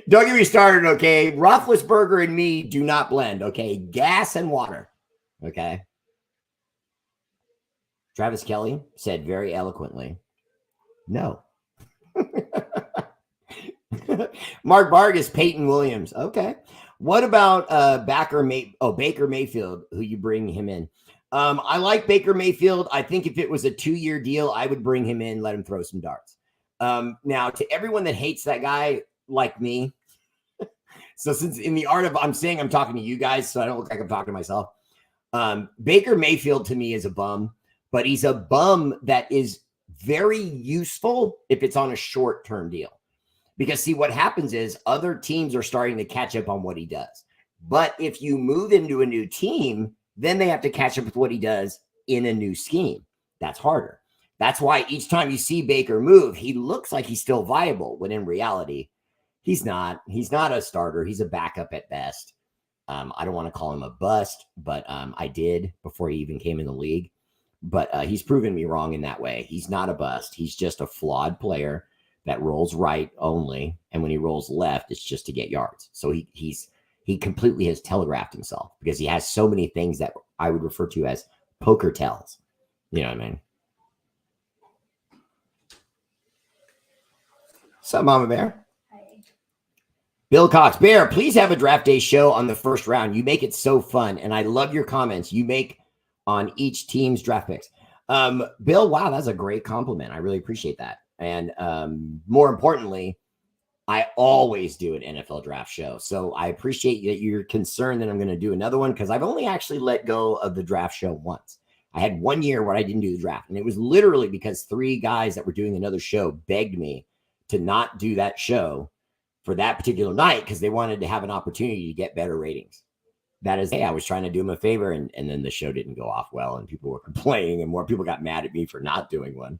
Speaker 1: Don't get me started, okay? Roethlisberger and me do not blend, okay? Gas and water, okay? Travis Kelly said very eloquently, no. Mark Vargas, Peyton Williams. Okay. What about Baker Mayfield, who you bring him in? I like Baker Mayfield. I think if it was a 2-year deal, I would bring him in, let him throw some darts. Now, to everyone that hates that guy like me, so since in the art of I'm talking to you guys, so I don't look like I'm talking to myself. Baker Mayfield to me is a bum, but he's a bum that is very useful if it's on a short-term deal. Because see, what happens is other teams are starting to catch up on what he does. But if you move him to a new team, then they have to catch up with what he does in a new scheme. That's harder. That's why each time you see Baker move, he looks like he's still viable, when in reality, he's not. He's not a starter. He's a backup at best. I don't want to call him a bust, but I did before he even came in the league. But he's proven me wrong in that way. He's not a bust. He's just a flawed player that rolls right only. And when he rolls left, it's just to get yards. So he completely has telegraphed himself, because he has so many things that I would refer to as poker tells. You know what I mean? What's up, Mama Bear? Hi. Bill Cox, Bear, please have a draft day show on the first round. You make it so fun. And I love your comments you make on each team's draft picks. Bill, wow, that's a great compliment. I really appreciate that. And more importantly, I always do an NFL draft show. So I appreciate that you're concerned that I'm going to do another one, because I've only actually let go of the draft show once. I had 1 year where I didn't do the draft. And it was literally because 3 guys that were doing another show begged me to not do that show for that particular night, because they wanted to have an opportunity to get better ratings. That is, hey, I was trying to do them a favor, and then the show didn't go off well, and people were complaining, and more people got mad at me for not doing one.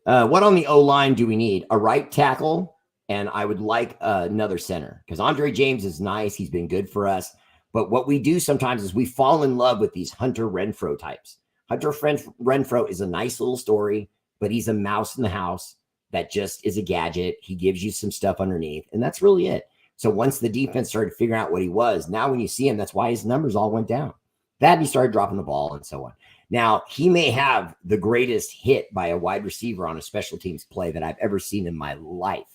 Speaker 1: What on the O-line do we need? A right tackle, and I would like another center, because Andre James is nice. He's been good for us. But what we do sometimes is we fall in love with these Hunter Renfrow types. Hunter Renfrow is a nice little story, but he's a mouse in the house that just is a gadget. He gives you some stuff underneath, and that's really it. So once the defense started figuring out what he was, now when you see him, that's why his numbers all went down. That he started dropping the ball and so on. Now, he may have the greatest hit by a wide receiver on a special teams play that I've ever seen in my life.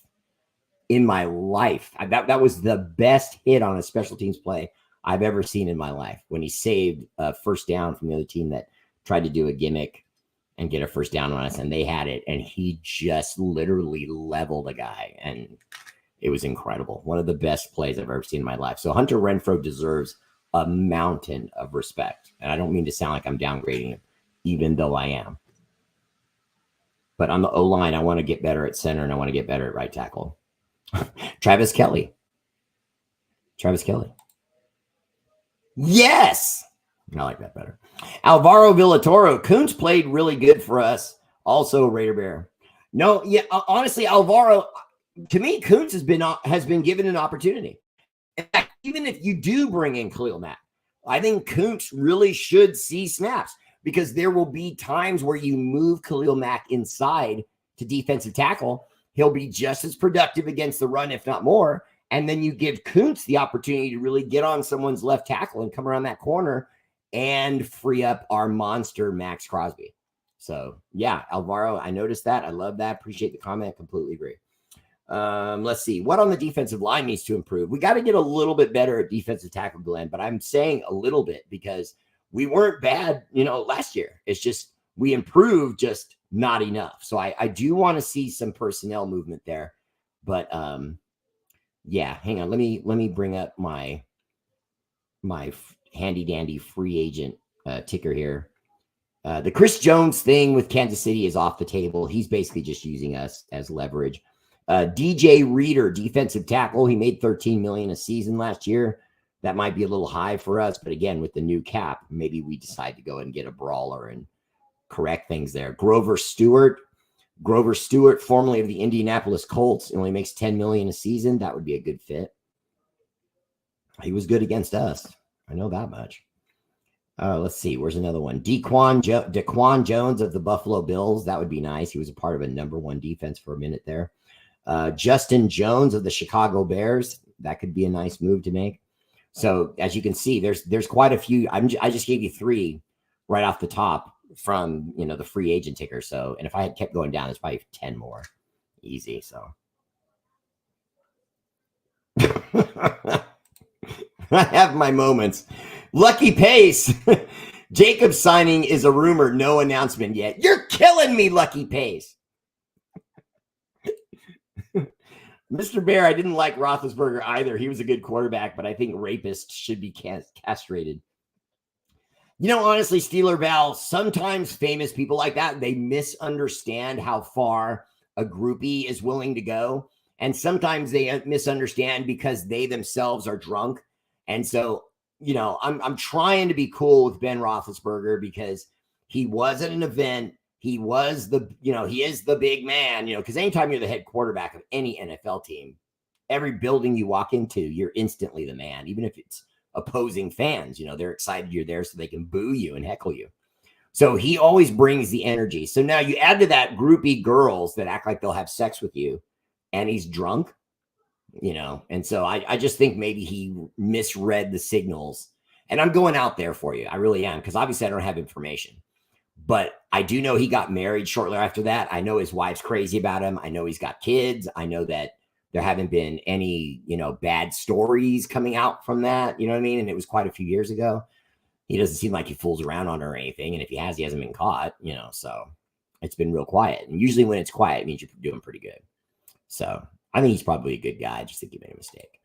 Speaker 1: In my life. That was the best hit on a special teams play I've ever seen in my life, when he saved a first down from the other team that tried to do a gimmick and get a first down on us, and they had it, and he just literally leveled a guy, and it was incredible. One of the best plays I've ever seen in my life. So Hunter Renfrow deserves a mountain of respect. And I don't mean to sound like I'm downgrading him, even though I am. But on the O-line, I want to get better at center, and I want to get better at right tackle. Travis Kelly. Yes! I like that better. Alvaro Villatoro. Kuntz played really good for us. Also, R8RBEAR. No, yeah, honestly, Alvaro, to me, Kuntz has been given an opportunity. In fact, even if you do bring in Khalil Mack, I think Kuntz really should see snaps, because there will be times where you move Khalil Mack inside to defensive tackle. He'll be just as productive against the run, if not more. And then you give Kuntz the opportunity to really get on someone's left tackle and come around that corner and free up our monster Max Crosby. So, yeah, Alvaro, I noticed that. I love that. Appreciate the comment. Completely agree. Let's see. What on the defensive line needs to improve? We got to get a little bit better at defensive tackle, Glenn, but I'm saying a little bit because we weren't bad, last year. It's just we improved just not enough. So I do want to see some personnel movement there. But yeah, hang on. Let me bring up my handy dandy free agent ticker here. The Chris Jones thing with Kansas City is off the table. He's basically just using us as leverage. DJ Reader, defensive tackle. He made $13 million a season last year. That might be a little high for us, but again, with the new cap, maybe we decide to go and get a brawler and correct things there. Grover Stewart, formerly of the Indianapolis Colts, only makes $10 million a season. That would be a good fit. He was good against us. I know that much. Let's see. Where's another one? Daquan Jones of the Buffalo Bills. That would be nice. He was a part of a #1 defense for a minute there. Justin Jones of the Chicago Bears. That could be a nice move to make. So as you can see, there's quite a few. I just gave you 3 right off the top from the free agent ticker. So, and if I had kept going down, there's probably 10 more. Easy. So I have my moments. Lucky Pace. Jacob signing is a rumor. No announcement yet. You're killing me, Lucky Pace. Mr. Bear, I didn't like Roethlisberger either. He was a good quarterback, but I think rapists should be castrated. Honestly, Steeler Val, sometimes famous people like that, they misunderstand how far a groupie is willing to go. And sometimes they misunderstand because they themselves are drunk. And so, I'm trying to be cool with Ben Roethlisberger because he was at an event. He was he is the big man, because anytime you're the head quarterback of any NFL team, every building you walk into, you're instantly the man, even if it's opposing fans, they're excited you're there so they can boo you and heckle you. So he always brings the energy. So now you add to that groupie girls that act like they'll have sex with you and he's drunk, and so I just think maybe he misread the signals. And I'm going out there for you. I really am, because obviously I don't have information. But I do know he got married shortly after that. I know his wife's crazy about him. I know he's got kids. I know that there haven't been any, bad stories coming out from that. You know what I mean? And it was quite a few years ago. He doesn't seem like he fools around on her or anything. And if he hasn't been caught, so it's been real quiet. And usually when it's quiet, it means you're doing pretty good. So I think he's probably a good guy. I just think he made a mistake.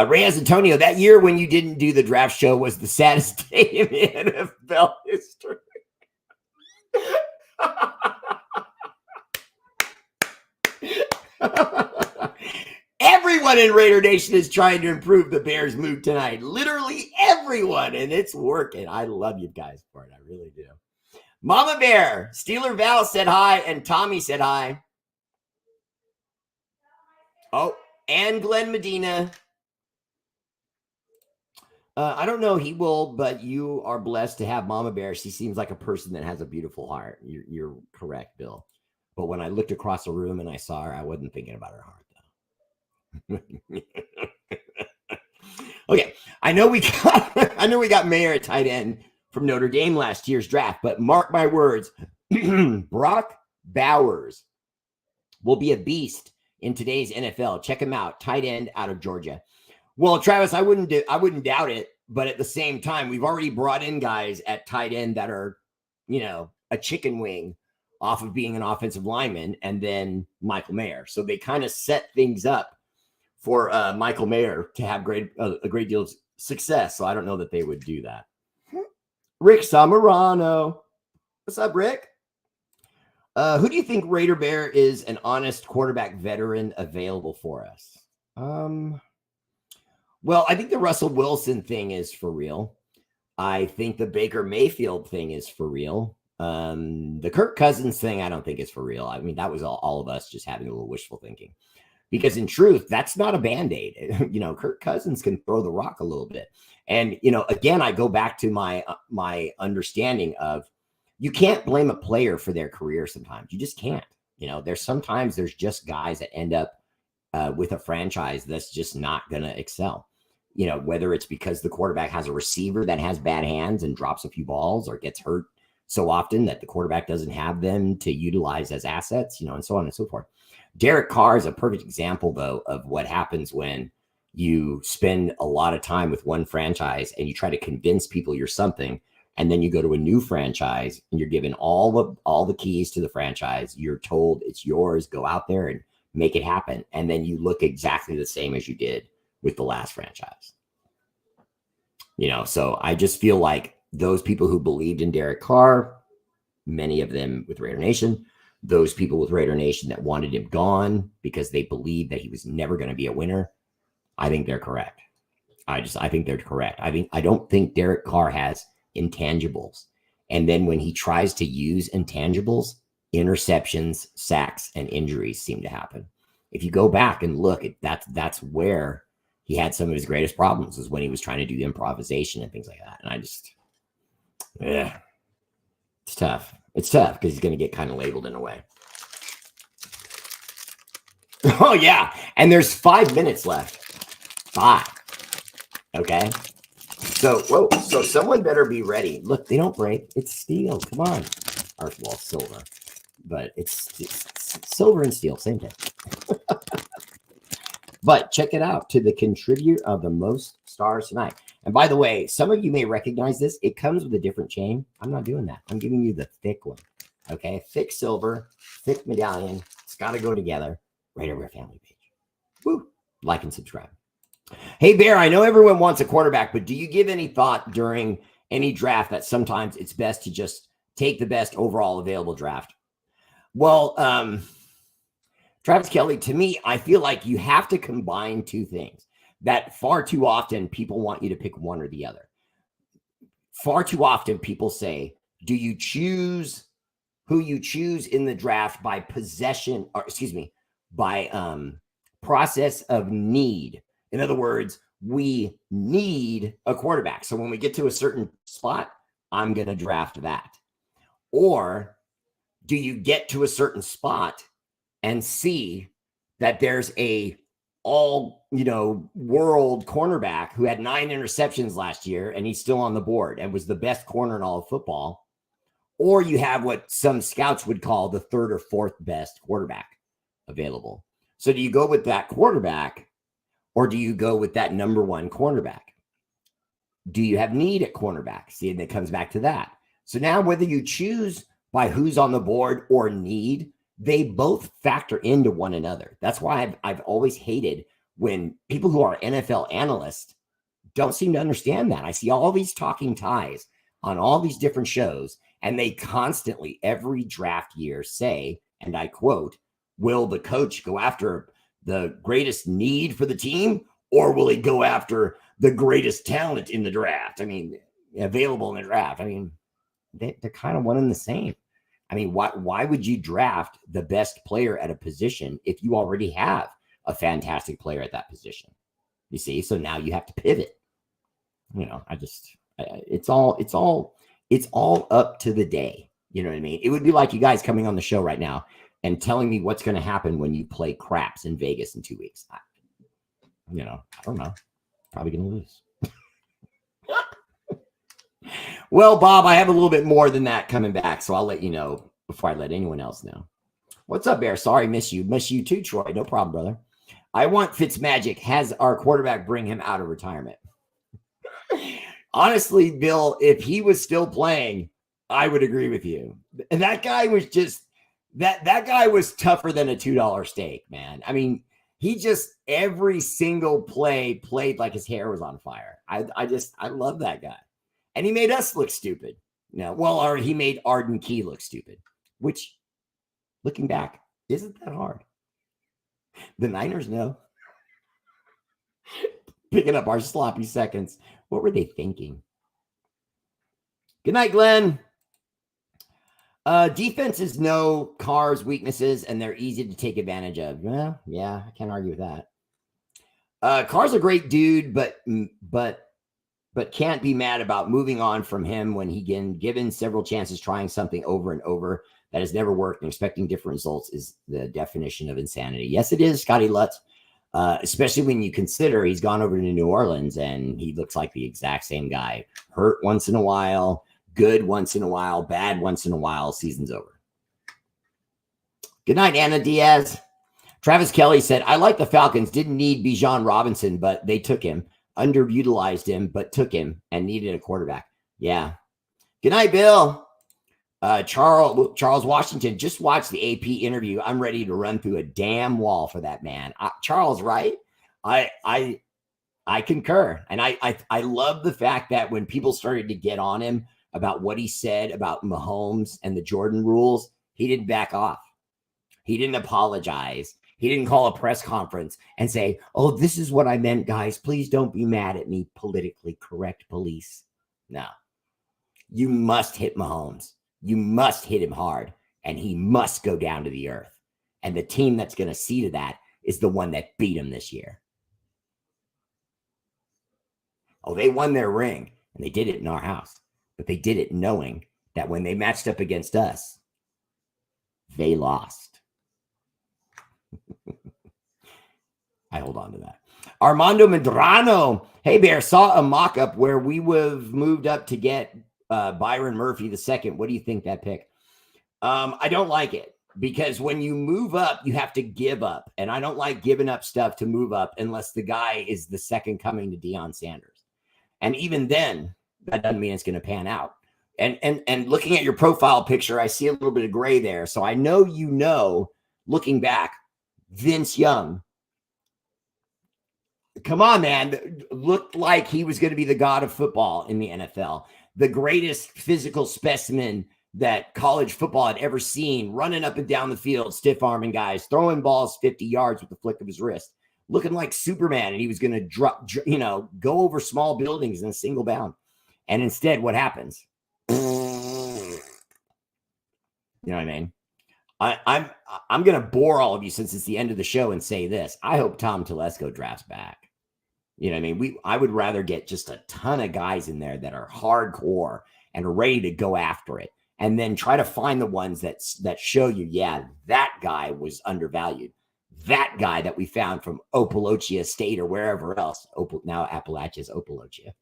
Speaker 1: Reyes Antonio, that year when you didn't do the draft show was the saddest day in NFL history. Everyone in Raider Nation is trying to improve the Bears' mood tonight. Literally everyone, and it's working. I love you guys for it. I really do. Mama Bear, Steeler Val said hi, and Tommy said hi. Oh, and Glenn Medina. I don't know, he will, but you are blessed to have Mama Bear. She seems like a person that has a beautiful heart. You're correct, Bill. But when I looked across the room and I saw her, I wasn't thinking about her heart, though. Okay, I know we got Mayer at tight end from Notre Dame last year's draft, but mark my words, Brock Bowers will be a beast in today's NFL. Check him out, tight end out of Georgia. Well, Travis, I wouldn't doubt it, but at the same time, we've already brought in guys at tight end that are, a chicken wing off of being an offensive lineman, and then Michael Mayer. So they kind of set things up for Michael Mayer to have a great deal of success. So I don't know that they would do that. Rick Samarano, what's up, Rick? Who do you think Raider Bear is an honest quarterback veteran available for us? Well, I think the Russell Wilson thing is for real. I think the Baker Mayfield thing is for real. The Kirk Cousins thing, I don't think is for real. I mean, that was all of us just having a little wishful thinking. Because in truth, that's not a Band-Aid. Kirk Cousins can throw the rock a little bit. And, again, I go back to my understanding of you can't blame a player for their career sometimes. You just can't. There's just guys that end up with a franchise that's just not going to excel. Whether it's because the quarterback has a receiver that has bad hands and drops a few balls or gets hurt so often that the quarterback doesn't have them to utilize as assets, and so on and so forth. Derek Carr is a perfect example, though, of what happens when you spend a lot of time with one franchise and you try to convince people you're something, And then you go to a new franchise and you're given all the keys to the franchise. You're told it's yours. Go out there and make it happen. And then you look exactly the same as you did with the last franchise. You know, so I just feel like those people who believed in Derek Carr, many of them with Raider Nation, those people with Raider Nation that wanted him gone because they believed that he was never going to be a winner, I think they're correct. I think they're correct. I don't think Derek Carr has intangibles. And then when he tries to use intangibles, interceptions, sacks, and injuries seem to happen. If you go back and look, that's where he had some of his greatest problems, is when he was trying to do improvisation and things like that. And I just, it's tough. It's tough because he's going to get kind of labeled in a way. Oh, yeah. And there's 5 minutes left. 5. Okay. So, whoa. So someone better be ready. Look, they don't break. It's steel. Come on. Or, well, silver. But it's silver and steel. Same thing. But check it out. To the contributor of the most stars tonight. And by the way, some of you may recognize this. It comes with a different chain. I'm not doing that. I'm giving you the thick one. Okay. Thick silver, thick medallion. It's got to go together. R8RBEAR family page. Woo. Like and subscribe. Hey, Bear, I know everyone wants a quarterback, but do you give any thought during any draft that sometimes it's best to just take the best overall available draft? Well, Travis Kelly, to me, I feel like you have to combine two things that far too often people want you to pick one or the other. Far too often people say, do you choose who you choose in the draft by possession, or excuse me, by process of need? In other words, we need a quarterback. So when we get to a certain spot, I'm going to draft that. Or do you get to a certain spot and see that there's a world cornerback who had 9 interceptions last year and he's still on the board and was the best corner in all of football? Or you have what some scouts would call the 3rd or 4th best quarterback available. So do you go with that quarterback, or do you go with that number 1 cornerback? Do you have need at cornerback? See, and it comes back to that. So now whether you choose by who's on the board or need, they both factor into one another. That's why I've always hated when people who are NFL analysts don't seem to understand that. I see all these talking ties on all these different shows, and they constantly, every draft year, say, and I quote, will the coach go after the greatest need for the team, or will he go after the greatest talent in the draft? I mean, available in the draft. I mean, they're kind of one and the same. I mean, why would you draft the best player at a position if you already have a fantastic player at that position? You see, so now you have to pivot. You know, it's all up to the day. You know what I mean? It would be like you guys coming on the show right now and telling me what's going to happen when you play craps in Vegas in 2 weeks. I don't know. Probably going to lose. Well, Bob, I have a little bit more than that coming back, so I'll let you know before I let anyone else know. What's up, Bear? Sorry, miss you. Miss you too, Troy. No problem, brother. I want Fitzmagic. Has our quarterback bring him out of retirement? Honestly, Bill, if he was still playing, I would agree with you. And that guy was just that guy was tougher than a $2 steak, man. I mean, he just every single play played like his hair was on fire. I love that guy. And he made us look stupid. Or he made Arden Key look stupid, which, looking back, isn't that hard. The Niners know. Picking up our sloppy seconds. What were they thinking? Good night, Glenn. Defenses know Carr's weaknesses, and they're easy to take advantage of. Well, yeah, I can't argue with that. Carr's a great dude, but can't be mad about moving on from him when he given several chances trying something over and over that has never worked, and expecting different results is the definition of insanity. Yes, it is, Scotty Lutz, especially when you consider he's gone over to New Orleans and he looks like the exact same guy. Hurt once in a while, good once in a while, bad once in a while, season's over. Good night, Anna Diaz. Travis Kelly said, I like the Falcons. Didn't need Bijan Robinson, but they took him. Underutilized him, but took him and needed a quarterback. Yeah. Good night, Bill. Charles Washington, just watched the AP interview. I'm ready to run through a damn wall for that man. Charles, right? I concur. And I love the fact that when people started to get on him about what he said about Mahomes and the Jordan rules, he didn't back off. He didn't apologize. He didn't call a press conference and say, oh, this is what I meant, guys. Please don't be mad at me, politically correct police. No. You must hit Mahomes. You must hit him hard, and he must go down to the earth. And the team that's going to see to that is the one that beat him this year. Oh, they won their ring, and they did it in our house. But they did it knowing that when they matched up against us, they lost. I hold on to that. Armando Medrano. Hey, Bear, saw a mock-up where we would have moved up to get Byron Murphy II. What do you think that pick? I don't like it because when you move up, you have to give up. And I don't like giving up stuff to move up unless the guy is the second coming to Deion Sanders. And even then, that doesn't mean it's going to pan out. And looking at your profile picture, I see a little bit of gray there. So I know, looking back, Vince Young, come on, man, looked like he was going to be the god of football in the NFL. The greatest physical specimen that college football had ever seen, running up and down the field, stiff-arming guys, throwing balls 50 yards with the flick of his wrist, looking like Superman, and he was going to go over small buildings in a single bound. And instead, what happens? You know what I mean? I'm going to bore all of you since it's the end of the show and say this. I hope Tom Telesco drafts back. You know what I mean? I would rather get just a ton of guys in there that are hardcore and are ready to go after it, and then try to find the ones that show you, yeah, that guy was undervalued. That guy that we found from Opelocchia State or wherever else. Now Appalachia is Opelocchia.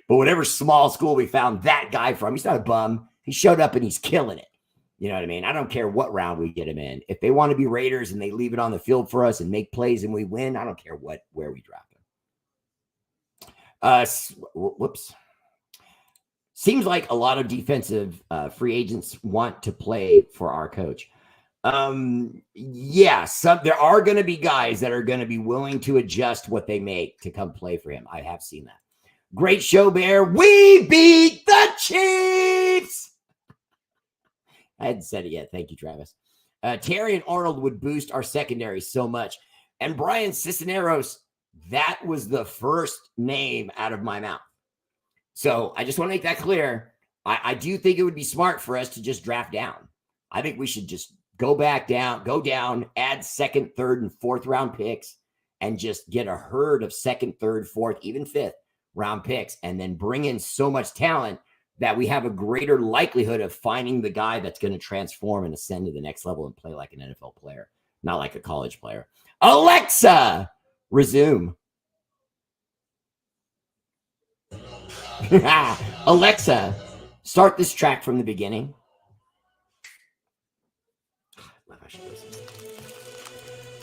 Speaker 1: But whatever small school we found that guy from, he's not a bum. He showed up and he's killing it. You know what I mean? I don't care what round we get him in. If they want to be Raiders and they leave it on the field for us and make plays and we win, I don't care where we draft him. Whoops. Seems like a lot of defensive free agents want to play for our coach. Yeah, there are going to be guys that are going to be willing to adjust what they make to come play for him. I have seen that. Great show, Bear. We beat the Chiefs. I hadn't said it yet. Thank you, Travis. Terry and Arnold would boost our secondary so much. And Brian Cisneros, that was the first name out of my mouth. So I just want to make that clear. I do think it would be smart for us to just draft down. I think we should just go down, add second, third, and fourth round picks, and just get a herd of second, third, fourth, even fifth round picks, and then bring in so much talent that we have a greater likelihood of finding the guy that's going to transform and ascend to the next level and play like an NFL player, not like a college player. Alexa, resume. Alexa, start this track from the beginning.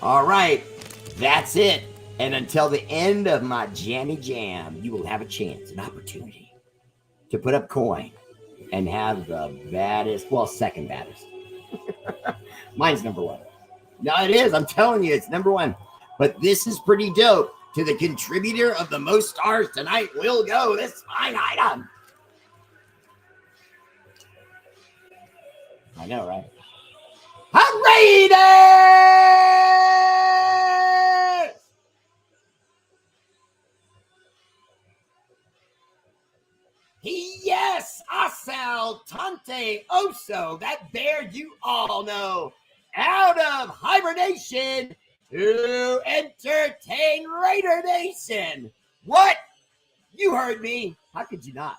Speaker 1: All right, that's it. And until the end of my Jammy Jam, you will have a chance, an opportunity to put up coin and have the baddest, well, second baddest. Mine's number one. No, it is. I'm telling you, it's number one. But this is pretty dope. To the contributor of the most stars tonight will go this fine item. I know, right? Raiders! Yes, Asal Tante Oso, that bear you all know, out of hibernation to entertain Raider Nation. What? You heard me. How could you not?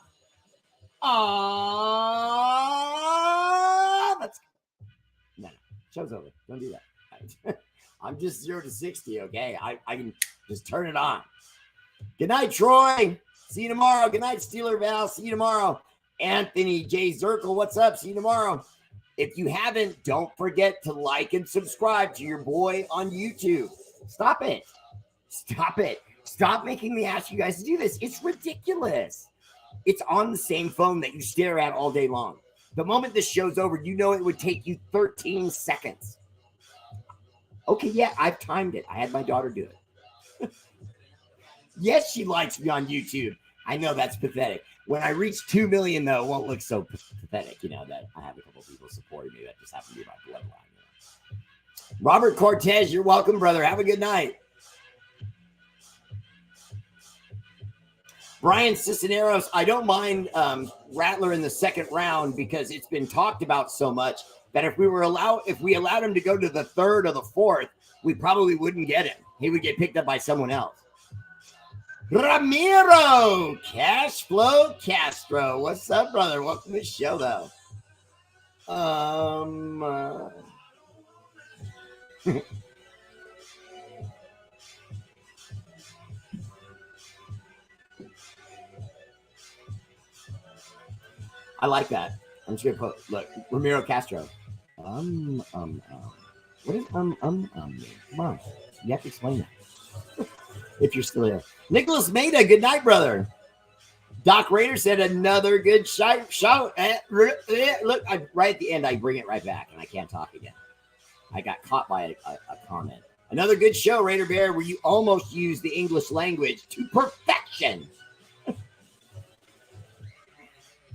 Speaker 1: No. Show's over. Don't do that. I'm just 0 to 60, okay? I can just turn it on. Good night, Troy. See you tomorrow. Good night, Steeler Val. See you tomorrow. Anthony J. Zirkle, what's up? See you tomorrow. If you haven't, don't forget to like and subscribe to your boy on YouTube. Stop it. Stop it. Stop making me ask you guys to do this. It's ridiculous. It's on the same phone that you stare at all day long. The moment this show's over, you know it would take you 13 seconds. Okay, yeah, I've timed it. I had my daughter do it. Yes, she likes me on YouTube. I know that's pathetic. When I reach 2 million, though, it won't look so pathetic, that I have a couple people supporting me that just happen to be my bloodline. Robert Cortez, you're welcome, brother. Have a good night. Brian Cisneros, I don't mind Rattler in the second round because it's been talked about so much that if we allowed him to go to the third or the fourth, we probably wouldn't get him. He would get picked up by someone else. Ramiro Cashflow Castro, what's up, brother? Welcome to the show, though. I like that. I'm just gonna put look Ramiro Castro. What is mean? Come on, you have to explain that if you're still there. Nicholas Maida, good night, brother. Doc Raider said another good shout. Look, right at the end, I bring it right back, and I can't talk again. I got caught by a comment. Another good show, Raider Bear, where you almost use the English language to perfection.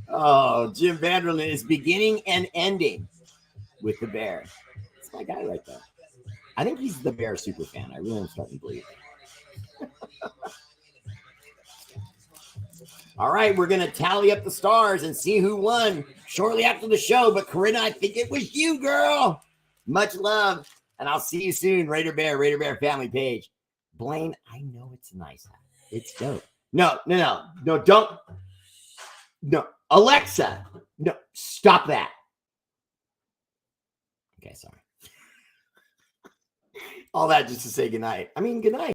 Speaker 1: Oh, Jim Vanderlyn is beginning and ending with the Bear. That's my guy right there. I think he's the Bear super fan. I really am starting to believe it. All right, we're going to tally up the stars and see who won shortly after the show. But Corinna, I think it was you, girl. Much love. And I'll see you soon, Raider Bear family page. Blaine, I know it's a nice hat. It's dope. No, don't. No, Alexa, no, stop that. Okay, sorry. All that just to say goodnight. I mean, goodnight.